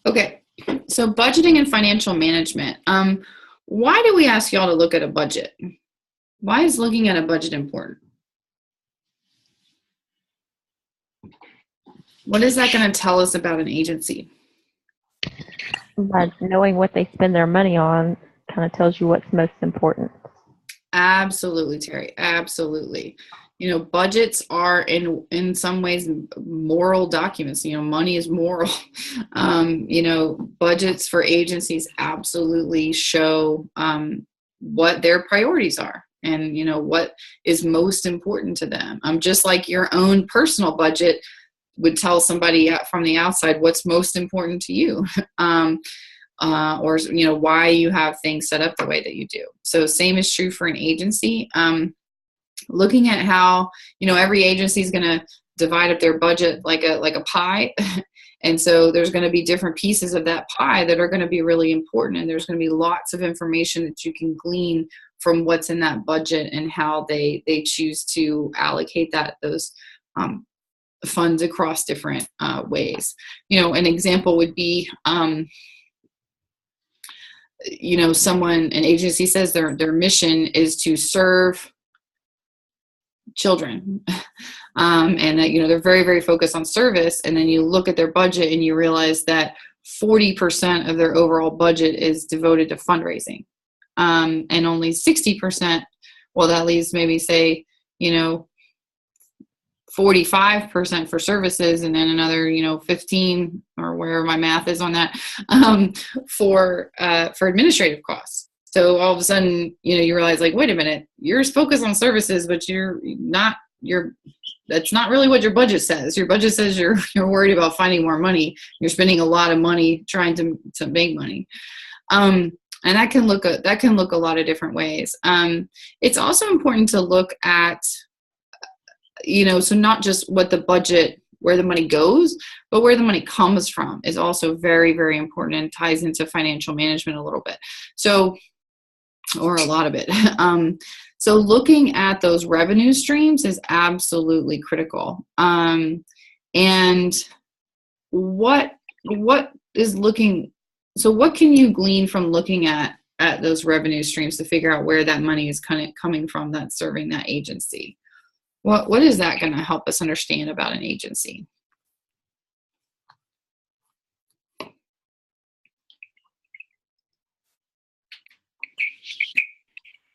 Okay. So budgeting and financial management. Why do we ask y'all to look at a budget? Why is looking at a budget important? What is that going to tell us about an agency? By knowing what they spend their money on kind of tells you what's most important. Absolutely, Terry. Absolutely. Budgets are in some ways moral documents. Money is moral. Budgets for agencies absolutely show what their priorities are and, what is most important to them. Just like your own personal budget would tell somebody from the outside what's most important to you. Or why you have things set up the way that you do. So same is true for an agency. Looking at how, every agency is going to divide up their budget like a pie. And so there's going to be different pieces of that pie that are going to be really important. And there's going to be lots of information that you can glean from what's in that budget and how they choose to allocate those funds across different ways. An example would be, an agency says their mission is to serve children, and that they're very, very focused on service, and then you look at their budget and you realize that 40% of their overall budget is devoted to fundraising, and only 60%, well, that leaves maybe say 45% for services, and then another 15 or wherever my math is on that for administrative costs. So all of a sudden, you realize, like, wait a minute, you're focused on services, but that's not really what your budget says. Your budget says you're worried about finding more money. You're spending a lot of money trying to make money. And that can look a lot of different ways. It's also important to look at, so not just what the budget, where the money goes, but where the money comes from is also very, very important and ties into financial management a little bit. So, or a lot of it. So looking at those revenue streams is absolutely critical. And what can you glean from looking at those revenue streams to figure out where that money is kind of coming from that's serving that agency? What is that going to help us understand about an agency?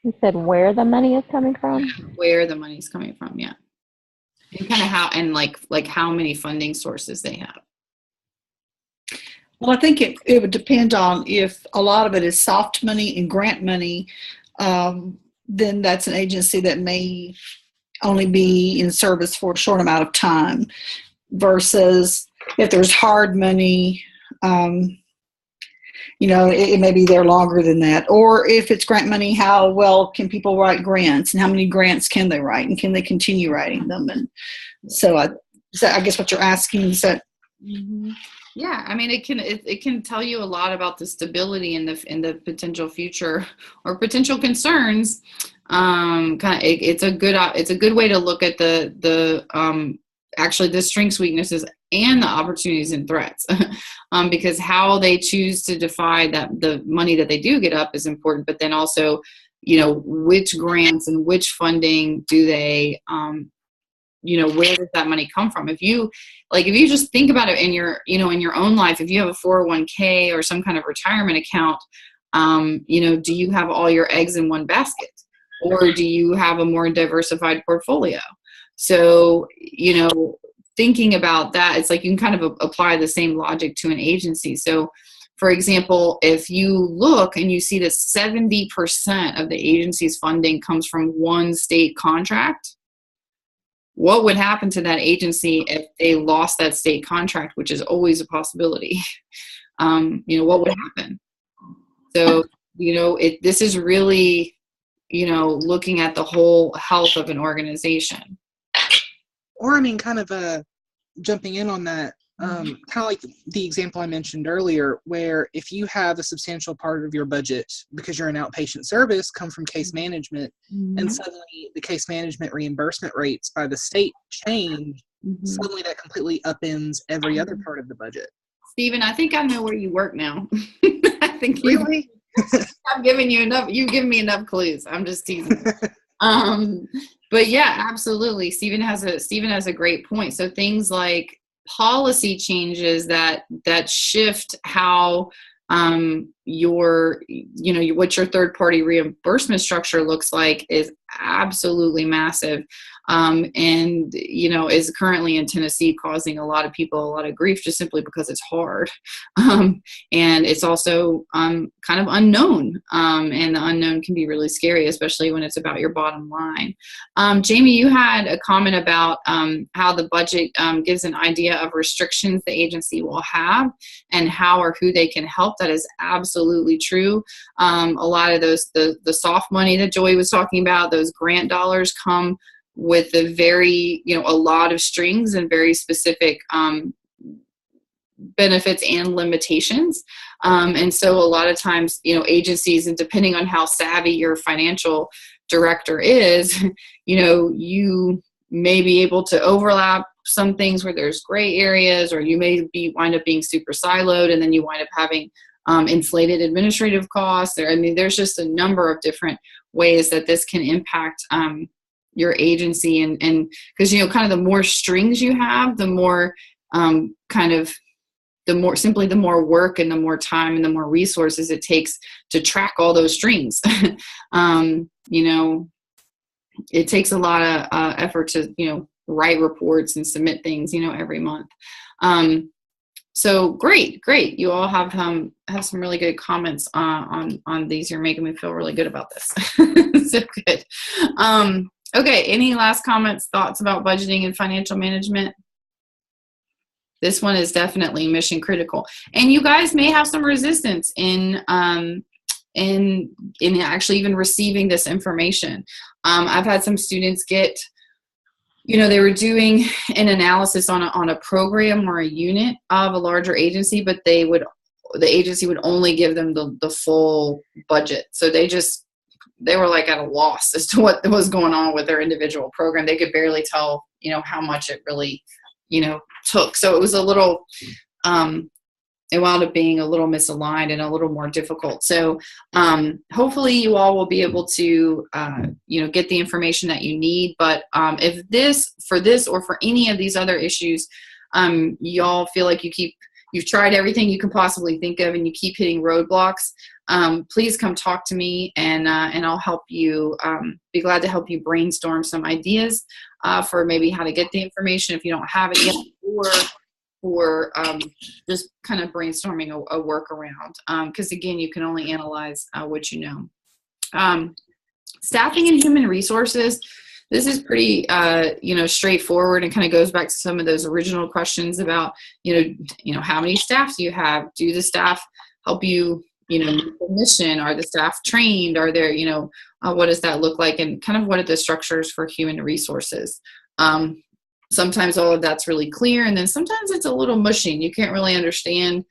You said where the money is coming from? Where the money is coming from, yeah. And kind of how, and like how many funding sources they have. Well, I think it would depend on if a lot of it is soft money and grant money, then that's an agency that may only be in service for a short amount of time, versus if there's hard money, it may be there longer than that. Or if it's grant money, how well can people write grants, and how many grants can they write, and can they continue writing them? And so I guess what you're asking is that. Mm-hmm. Yeah, I mean, it can tell you a lot about the stability in the potential future or potential concerns. It's a good way to look at the actually the strengths, weaknesses, and the opportunities and threats, because how they choose to divide the money that they do get up is important. But then also, which grants and which funding do they, where does that money come from? If you just think about it in your own life, if you have a 401k or some kind of retirement account, do you have all your eggs in one basket, or do you have a more diversified portfolio? So, thinking about that, it's like you can kind of apply the same logic to an agency. So, for example, if you look and you see that 70% of the agency's funding comes from one state contract, what would happen to that agency if they lost that state contract, which is always a possibility? What would happen? So, this is really, looking at the whole health of an organization. Or, kind of jumping in on that, kind of like the example I mentioned earlier, where if you have a substantial part of your budget, because you're an outpatient service, come from case management, and suddenly the case management reimbursement rates by the state change, suddenly that completely upends every other part of the budget. Stephen, I think I know where you work now. I think really? I've given you enough. You've given me enough clues. I'm just teasing. But yeah, absolutely. Stephen has a great point. So things like policy changes that shift how what your third party reimbursement structure looks like is absolutely massive. And is currently in Tennessee causing a lot of people a lot of grief just simply because it's hard. And it's also kind of unknown. And the unknown can be really scary, especially when it's about your bottom line. Jamie, you had a comment about how the budget gives an idea of restrictions the agency will have and how or who they can help. That is absolutely true. A lot of those, the soft money that Joy was talking about, those grant dollars come with a very, a lot of strings and very specific benefits and limitations. And so a lot of times, agencies, and depending on how savvy your financial director is, you may be able to overlap some things where there's gray areas, or you may wind up being super siloed, and then you wind up having inflated administrative costs. There's just a number of different ways that this can impact your agency, and because kind of the more strings you have, the more the more work and the more time and the more resources it takes to track all those strings. It takes a lot of effort to write reports and submit things every month. So great. You all have some really good comments on these. You're making me feel really good about this. So good. Okay, any last comments, thoughts about budgeting and financial management? This one is definitely mission critical. And you guys may have some resistance in in actually even receiving this information. I've had some students get, they were doing an analysis on a program or a unit of a larger agency, but the agency would only give them the full budget. So they were like at a loss as to what was going on with their individual program. They could barely tell, how much it really, took. So it was a little, it wound up being a little misaligned and a little more difficult. So hopefully you all will be able to, get the information that you need. But if for this or for any of these other issues, y'all feel like you've tried everything you can possibly think of and you keep hitting roadblocks, please come talk to me and I'll help you, be glad to help you brainstorm some ideas for maybe how to get the information if you don't have it yet, or just kind of brainstorming a workaround. Because again, you can only analyze what you know. Staffing and human resources. This is pretty, straightforward and kind of goes back to some of those original questions about, how many staff do you have? Do the staff help you, meet the mission? Are the staff trained? Are there, what does that look like? And kind of what are the structures for human resources? Sometimes all of that's really clear, and then sometimes it's a little mushy. You can't really understand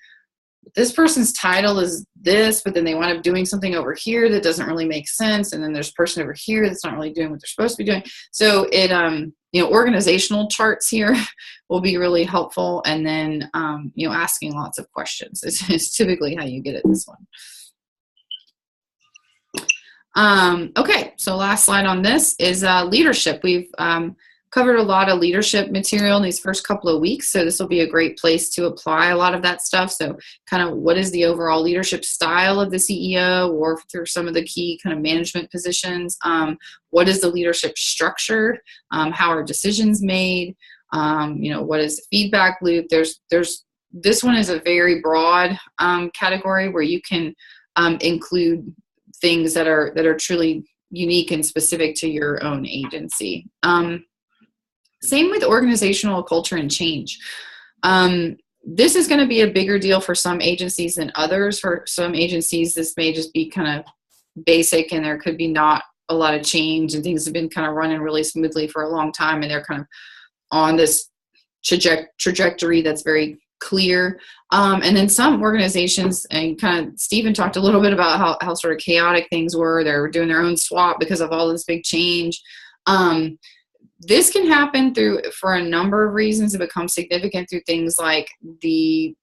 this person's title is this, but then they wind up doing something over here that doesn't really make sense. And then there's a person over here that's not really doing what they're supposed to be doing. So it, organizational charts here will be really helpful. And then, asking lots of questions is typically how you get at this one. Okay, so last slide on this is leadership. We've covered a lot of leadership material in these first couple of weeks, so this will be a great place to apply a lot of that stuff. So kind of what is the overall leadership style of the CEO, or through some of the key kind of management positions? What is the leadership structure? How are decisions made? What is the feedback loop? This one is a very broad category where you can include things that are truly unique and specific to your own agency. Same with organizational culture and change. This is going to be a bigger deal for some agencies than others. For some agencies, this may just be kind of basic and there could be not a lot of change and things have been kind of running really smoothly for a long time and they're kind of on this trajectory that's very clear. And then some organizations, and kind of Stephen talked a little bit about how sort of chaotic things were. They were doing their own SWOT because of all this big change. This can happen for a number of reasons. It becomes significant through things like the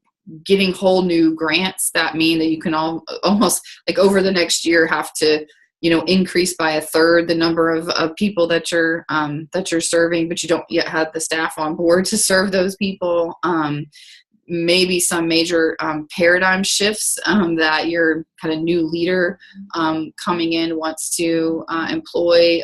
getting whole new grants that mean that you can almost like over the next year have to, increase by a third the number of people that you're serving, but you don't yet have the staff on board to serve those people. Maybe some major paradigm shifts that your kind of new leader coming in wants to employ.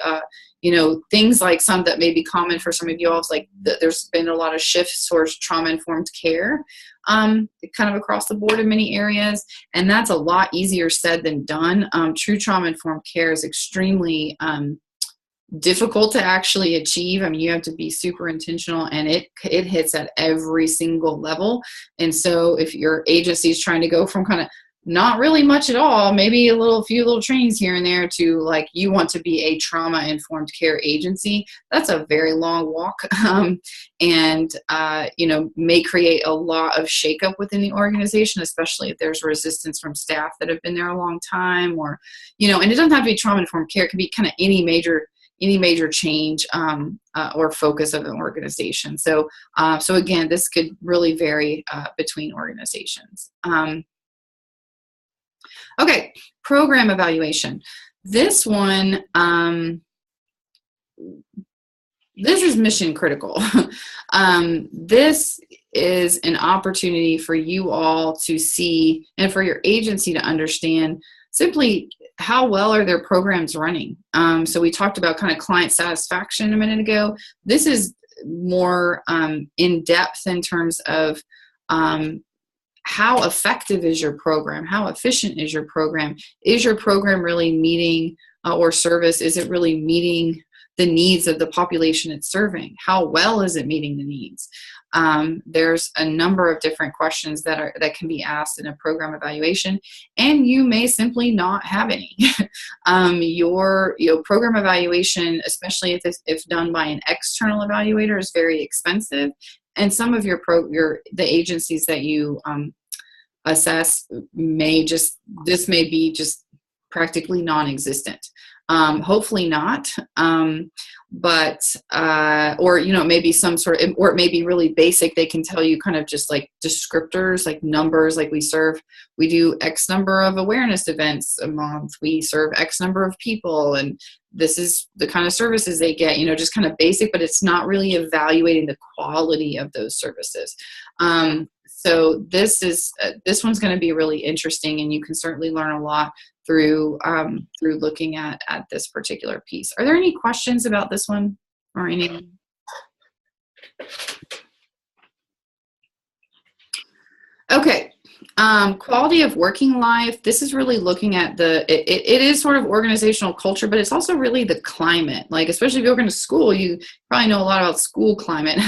Things like some that may be common for some of you all, like there's been a lot of shifts towards trauma-informed care kind of across the board in many areas, and that's a lot easier said than done. True trauma-informed care is extremely difficult to actually achieve. I mean, you have to be super intentional, and it hits at every single level. And so if your agency is trying to go from kind of not really much at all, maybe a few little trainings here and there, to like you want to be a trauma-informed care agency, that's a very long walk, and may create a lot of shakeup within the organization, especially if there's resistance from staff that have been there a long time, or and it doesn't have to be trauma-informed care. It can be kind of any major change or focus of an organization. So again, this could really vary between organizations. Okay, program evaluation. This one, this is mission critical. This is an opportunity for you all to see, and for your agency to understand simply how well are their programs running. So we talked about kind of client satisfaction a minute ago. This is more in depth in terms of how effective is your program? How efficient is your program? Is your program really meeting, or service, is it really meeting the needs of the population it's serving? How well is it meeting the needs? There's a number of different questions that can be asked in a program evaluation, and you may simply not have any. Your program evaluation, especially if done by an external evaluator, is very expensive, and some of the agencies that you assess may be just practically non-existent. Hopefully not, or maybe some sort of, or it may be really basic. They can tell you kind of just like descriptors, like numbers, like we do X number of awareness events a month, we serve X number of people, and this is the kind of services they get, just kind of basic, but it's not really evaluating the quality of those services. So this one's going to be really interesting, and you can certainly learn a lot through looking at this particular piece. Are there any questions about this one or any? Okay. Quality of working life. This is really looking at it is sort of organizational culture, but it's also really the climate. Like, especially if you're going to school, you probably know a lot about school climate.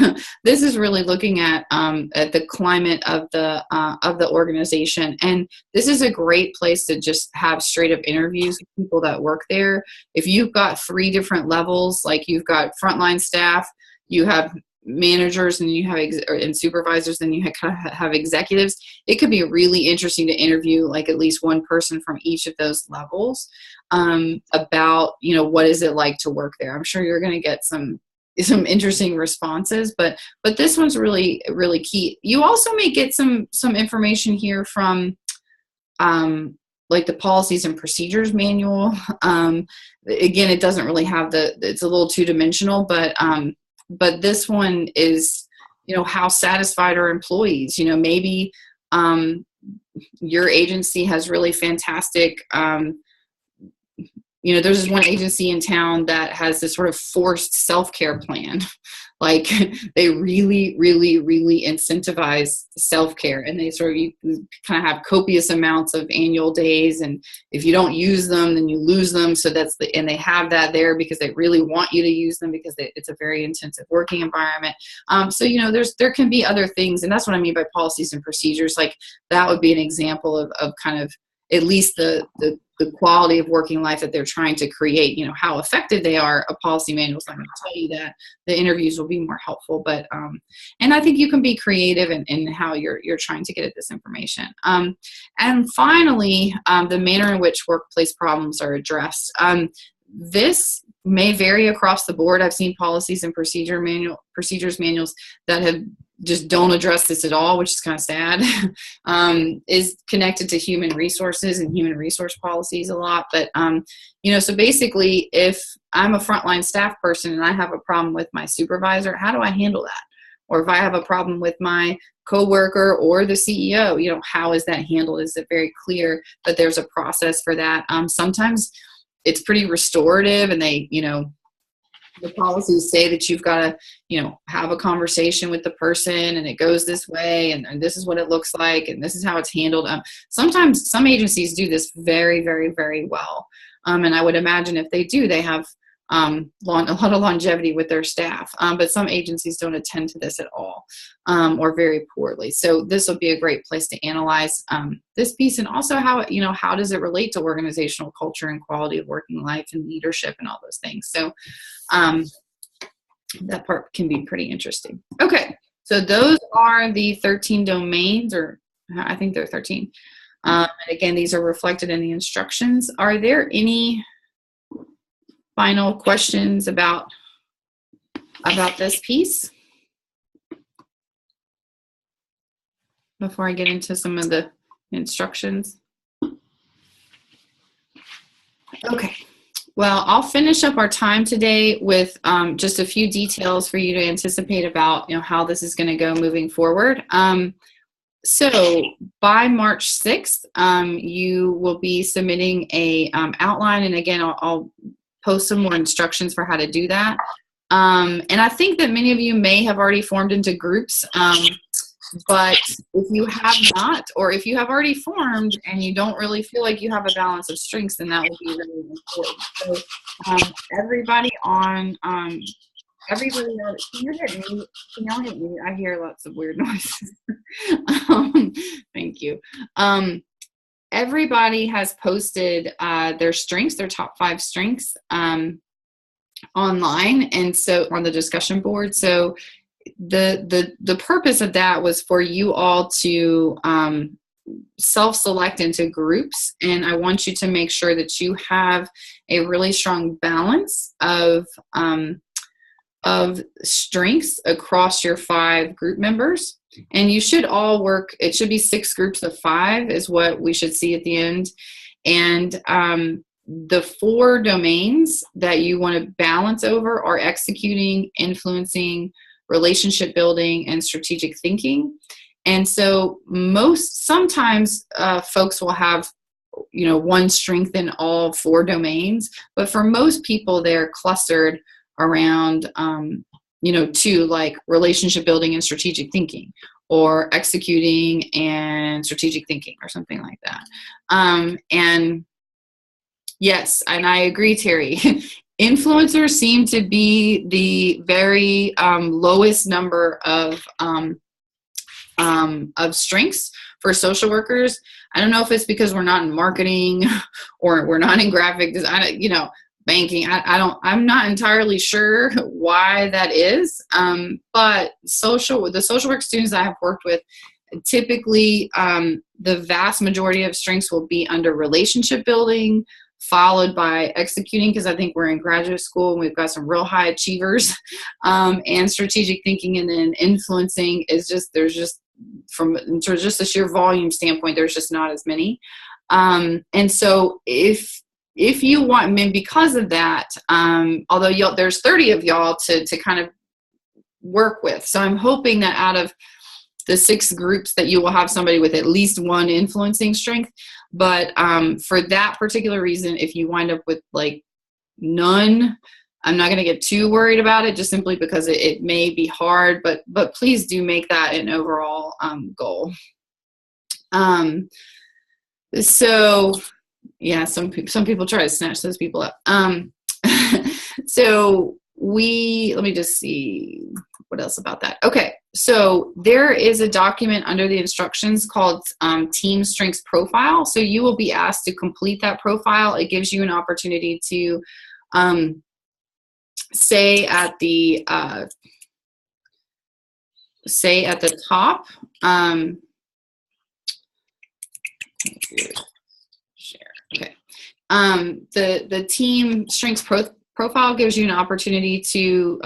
This is really looking at the climate of the organization. And this is a great place to just have straight up interviews with people that work there. If you've got 3 different levels, like you've got frontline staff, you have managers, and you have and supervisors, and you have executives, it could be really interesting to interview like at least one person from each of those levels about what is it like to work there. I'm sure you're going to get some interesting responses, but this one's really, really key. You also may get some information here from like the policies and procedures manual. Again, it doesn't really have it's a little two-dimensional, but this one is, how satisfied are employees? Maybe your agency has really fantastic, there's this one agency in town that has this sort of forced self-care plan. Like they really, really, really incentivize self-care, and they you kind of have copious amounts of annual days. And if you don't use them, then you lose them. So and they have that there because they really want you to use them, because it's a very intensive working environment. So, there can be other things. And that's what I mean by policies and procedures. Like that would be an example of kind of at least the quality of working life that they're trying to create. How effective they are, a policy manual is not going to tell you that. The interviews will be more helpful, but and I think you can be creative in how you're trying to get at this information. And finally, the manner in which workplace problems are addressed. This may vary across the board. I've seen policies and procedures manuals that have just don't address this at all, which is kind of sad. Is connected to human resources and human resource policies a lot. But, so basically, if I'm a frontline staff person and I have a problem with my supervisor, how do I handle that? Or if I have a problem with my coworker or the CEO, how is that handled? Is it very clear that there's a process for that? Sometimes it's pretty restorative, and they, the policies say that you've got to, have a conversation with the person, and it goes this way, and this is what it looks like, and this is how it's handled. Sometimes some agencies do this very, very, very well. And I would imagine if they do, they have a lot of longevity with their staff. But some agencies don't attend to this at all, or very poorly. So this will be a great place to analyze this piece, and also how does it relate to organizational culture and quality of working life and leadership and all those things. So that part can be pretty interesting. Okay, so those are the 13 domains, or I think they're 13. And again, these are reflected in the instructions. Are there any final questions about this piece before I get into some of the instructions? Okay. Well, I'll finish up our time today with just a few details for you to anticipate about how this is going to go moving forward. So by March 6th, you will be submitting a outline, and again, I'll post some more instructions for how to do that. And I think that many of you may have already formed into groups But if you have not, or if you have already formed and you don't really feel like you have a balance of strengths, then that will be really important. So everybody on, everybody, can you hit mute? Can y'all hit mute? I hear lots of weird noises. Thank you. Everybody has posted their strengths, their top 5 strengths online, and so on the discussion board. So the purpose of that was for you all to self-select into groups, and I want you to make sure that you have a really strong balance of strengths across your 5 group members. And you should all work, it should be 6 groups of 5 is what we should see at the end. And the 4 domains that you want to balance over are executing, influencing, relationship building, and strategic thinking. And so sometimes folks will have, one strength in all 4 domains, but for most people, they're clustered around, 2, like relationship building and strategic thinking, or executing and strategic thinking, or something like that. And yes, and I agree, Terry. Influencers seem to be the very lowest number of strengths for social workers. I don't know if it's because we're not in marketing or we're not in graphic design, banking. I'm not entirely sure why that is. But the social work students I have worked with, typically the vast majority of strengths will be under relationship building, followed by executing, because I think we're in graduate school and we've got some real high achievers, and strategic thinking, and then influencing is from just a sheer volume standpoint, there's just not as many. And so if you want, and because of that, although there's 30 of y'all to kind of work with, so I'm hoping that out of the 6 groups that you will have somebody with at least 1 influencing strength. But for that particular reason, if you wind up with like none, I'm not going to get too worried about it, just simply because it may be hard, but please do make that an overall goal. So yeah, some people try to snatch those people up. So let me just see what else about that. Okay, so there is a document under the instructions called Team Strengths Profile. So you will be asked to complete that profile. It gives you an opportunity to say at the top. Share. Okay. The Team Strengths Profile gives you an opportunity to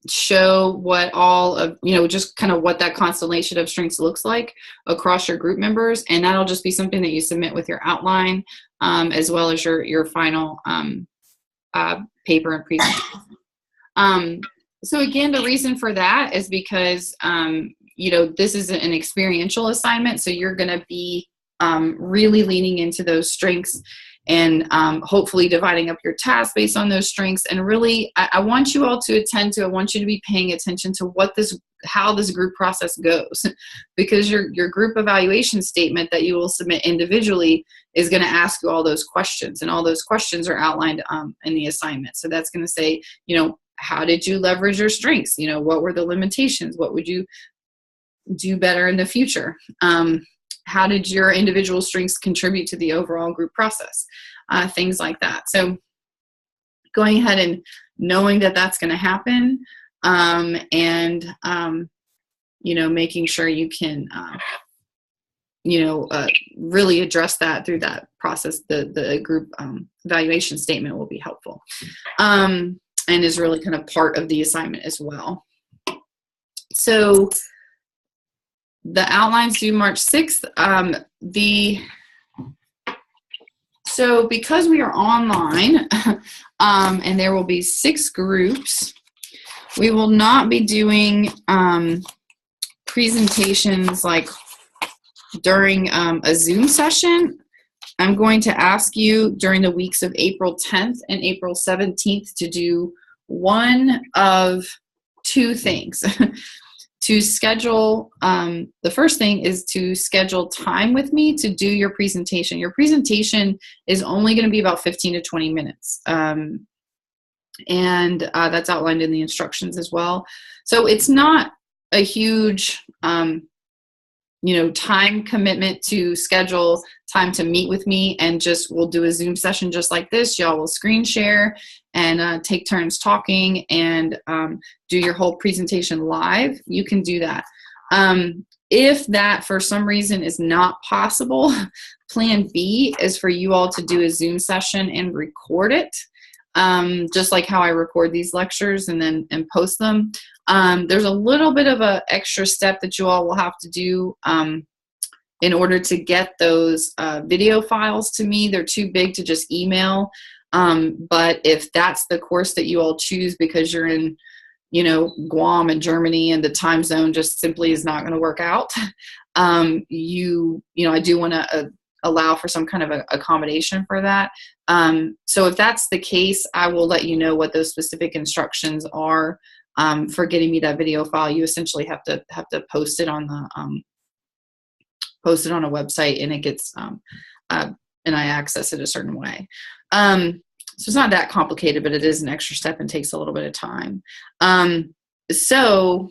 show what all of, just kind of what that constellation of strengths looks like across your group members. And that'll just be something that you submit with your outline, as well as your final paper and presentation. So again, the reason for that is because, this is an experiential assignment. So you're going to be really leaning into those strengths, and hopefully dividing up your tasks based on those strengths. And really, I want you all to attend to, I want you to be paying attention to how this group process goes, because your group evaluation statement that you will submit individually is going to ask you all those questions, and all those questions are outlined in the assignment. So that's going to say, how did you leverage your strengths? What were the limitations? What would you do better in the future? How did your individual strengths contribute to the overall group process? Things like that. So going ahead and knowing that that's going to happen, and making sure you can, really address that through that process. The group evaluation statement will be helpful, and is really kind of part of the assignment as well. So the outlines due March 6th. So because we are online, and there will be 6 groups, we will not be doing presentations like during a Zoom session. I'm going to ask you during the weeks of April 10th and April 17th to do one of 2 things. to schedule, the first thing is to schedule time with me to do your presentation. Your presentation is only going to be about 15 to 20 minutes. And that's outlined in the instructions as well. So it's not a huge, time commitment to schedule time to meet with me, and we'll do a Zoom session just like this. Y'all will screen share and take turns talking and do your whole presentation live. You can do that. If that for some reason is not possible, plan B is for you all to do a Zoom session and record it. Just like how I record these lectures and post them. There's a little bit of an extra step that you all will have to do in order to get those video files to me. They're too big to just email. But if that's the course that you all choose because you're in, Guam and Germany and the time zone just simply is not going to work out, I do want to allow for some kind of a accommodation for that. So if that's the case, I will let you know what those specific instructions are for getting me that video file. You essentially have to post it on the a website, and it gets and I access it a certain way. So it's not that complicated, but it is an extra step and takes a little bit of time. So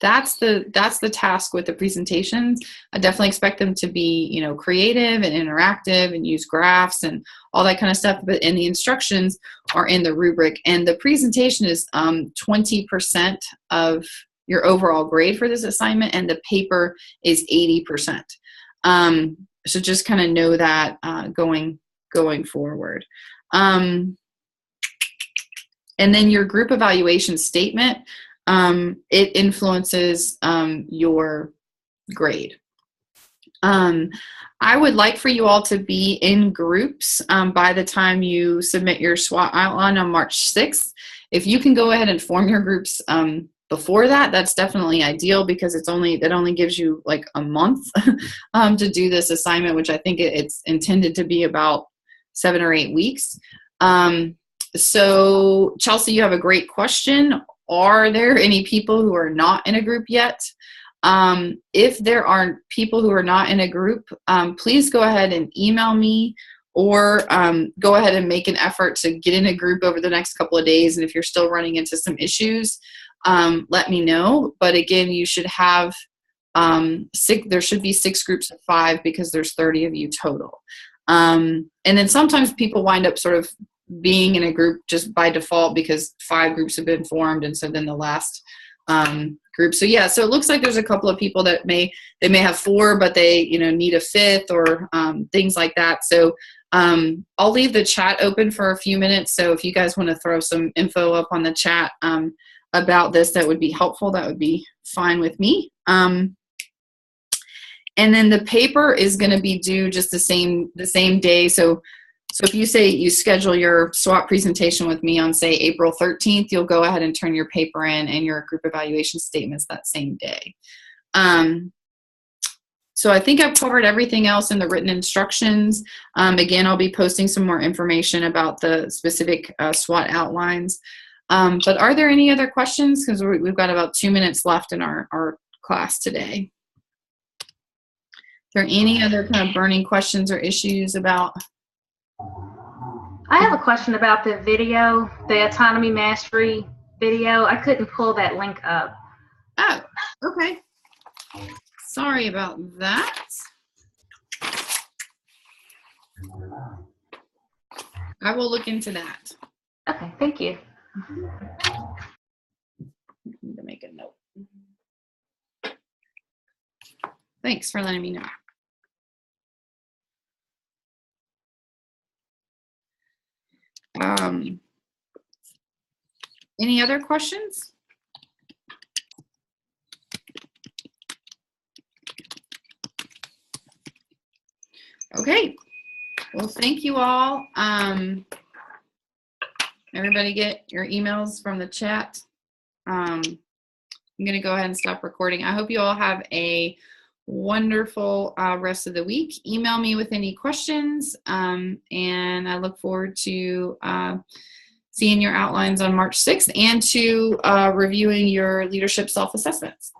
that's the task with the presentations. I definitely expect them to be, creative and interactive and use graphs and all that kind of stuff. But the instructions are in the rubric, and the presentation is 20% of your overall grade for this assignment, and the paper is 80%. So just kind of know that going forward. And then your group evaluation statement. It influences your grade. I would like for you all to be in groups by the time you submit your SWOT outline on March 6th. If you can go ahead and form your groups before that, that's definitely ideal, because it only gives you like a month to do this assignment, which I think it's intended to be about 7 or 8 weeks. So Chelsea, you have a great question. Are there any people who are not in a group yet? If there are people who are not in a group, please go ahead and email me, or go ahead and make an effort to get in a group over the next couple of days. And if you're still running into some issues, let me know. But again, you should have there should be 6 groups of 5, because there's 30 of you total. And then sometimes people wind up sort of being in a group just by default because 5 groups have been formed, and so then the last group. So yeah, so it looks like there's a couple of people that may have 4, but they need a 5th or things like that. So I'll leave the chat open for a few minutes. So if you guys want to throw some info up on the chat about this, that would be helpful. That would be fine with me. And then the paper is going to be due just the same day. So if you say you schedule your SWOT presentation with me on, say, April 13th, you'll go ahead and turn your paper in and your group evaluation statements that same day. So I think I've covered everything else in the written instructions. Again, I'll be posting some more information about the specific SWOT outlines. But are there any other questions? Because we've got about 2 minutes left in our class today. Are there any other kind of burning questions or issues about? I have a question about the video, the Autonomy Mastery video. I couldn't pull that link up. Oh, okay. Sorry about that. I will look into that. Okay, thank you. Need to make a note. Thanks for letting me know. Any other questions? Okay. Well, thank you all. Everybody get your emails from the chat. I'm going to go ahead and stop recording. I hope you all have a wonderful rest of the week. Email me with any questions, and I look forward to seeing your outlines on March 6th and to reviewing your leadership self-assessments.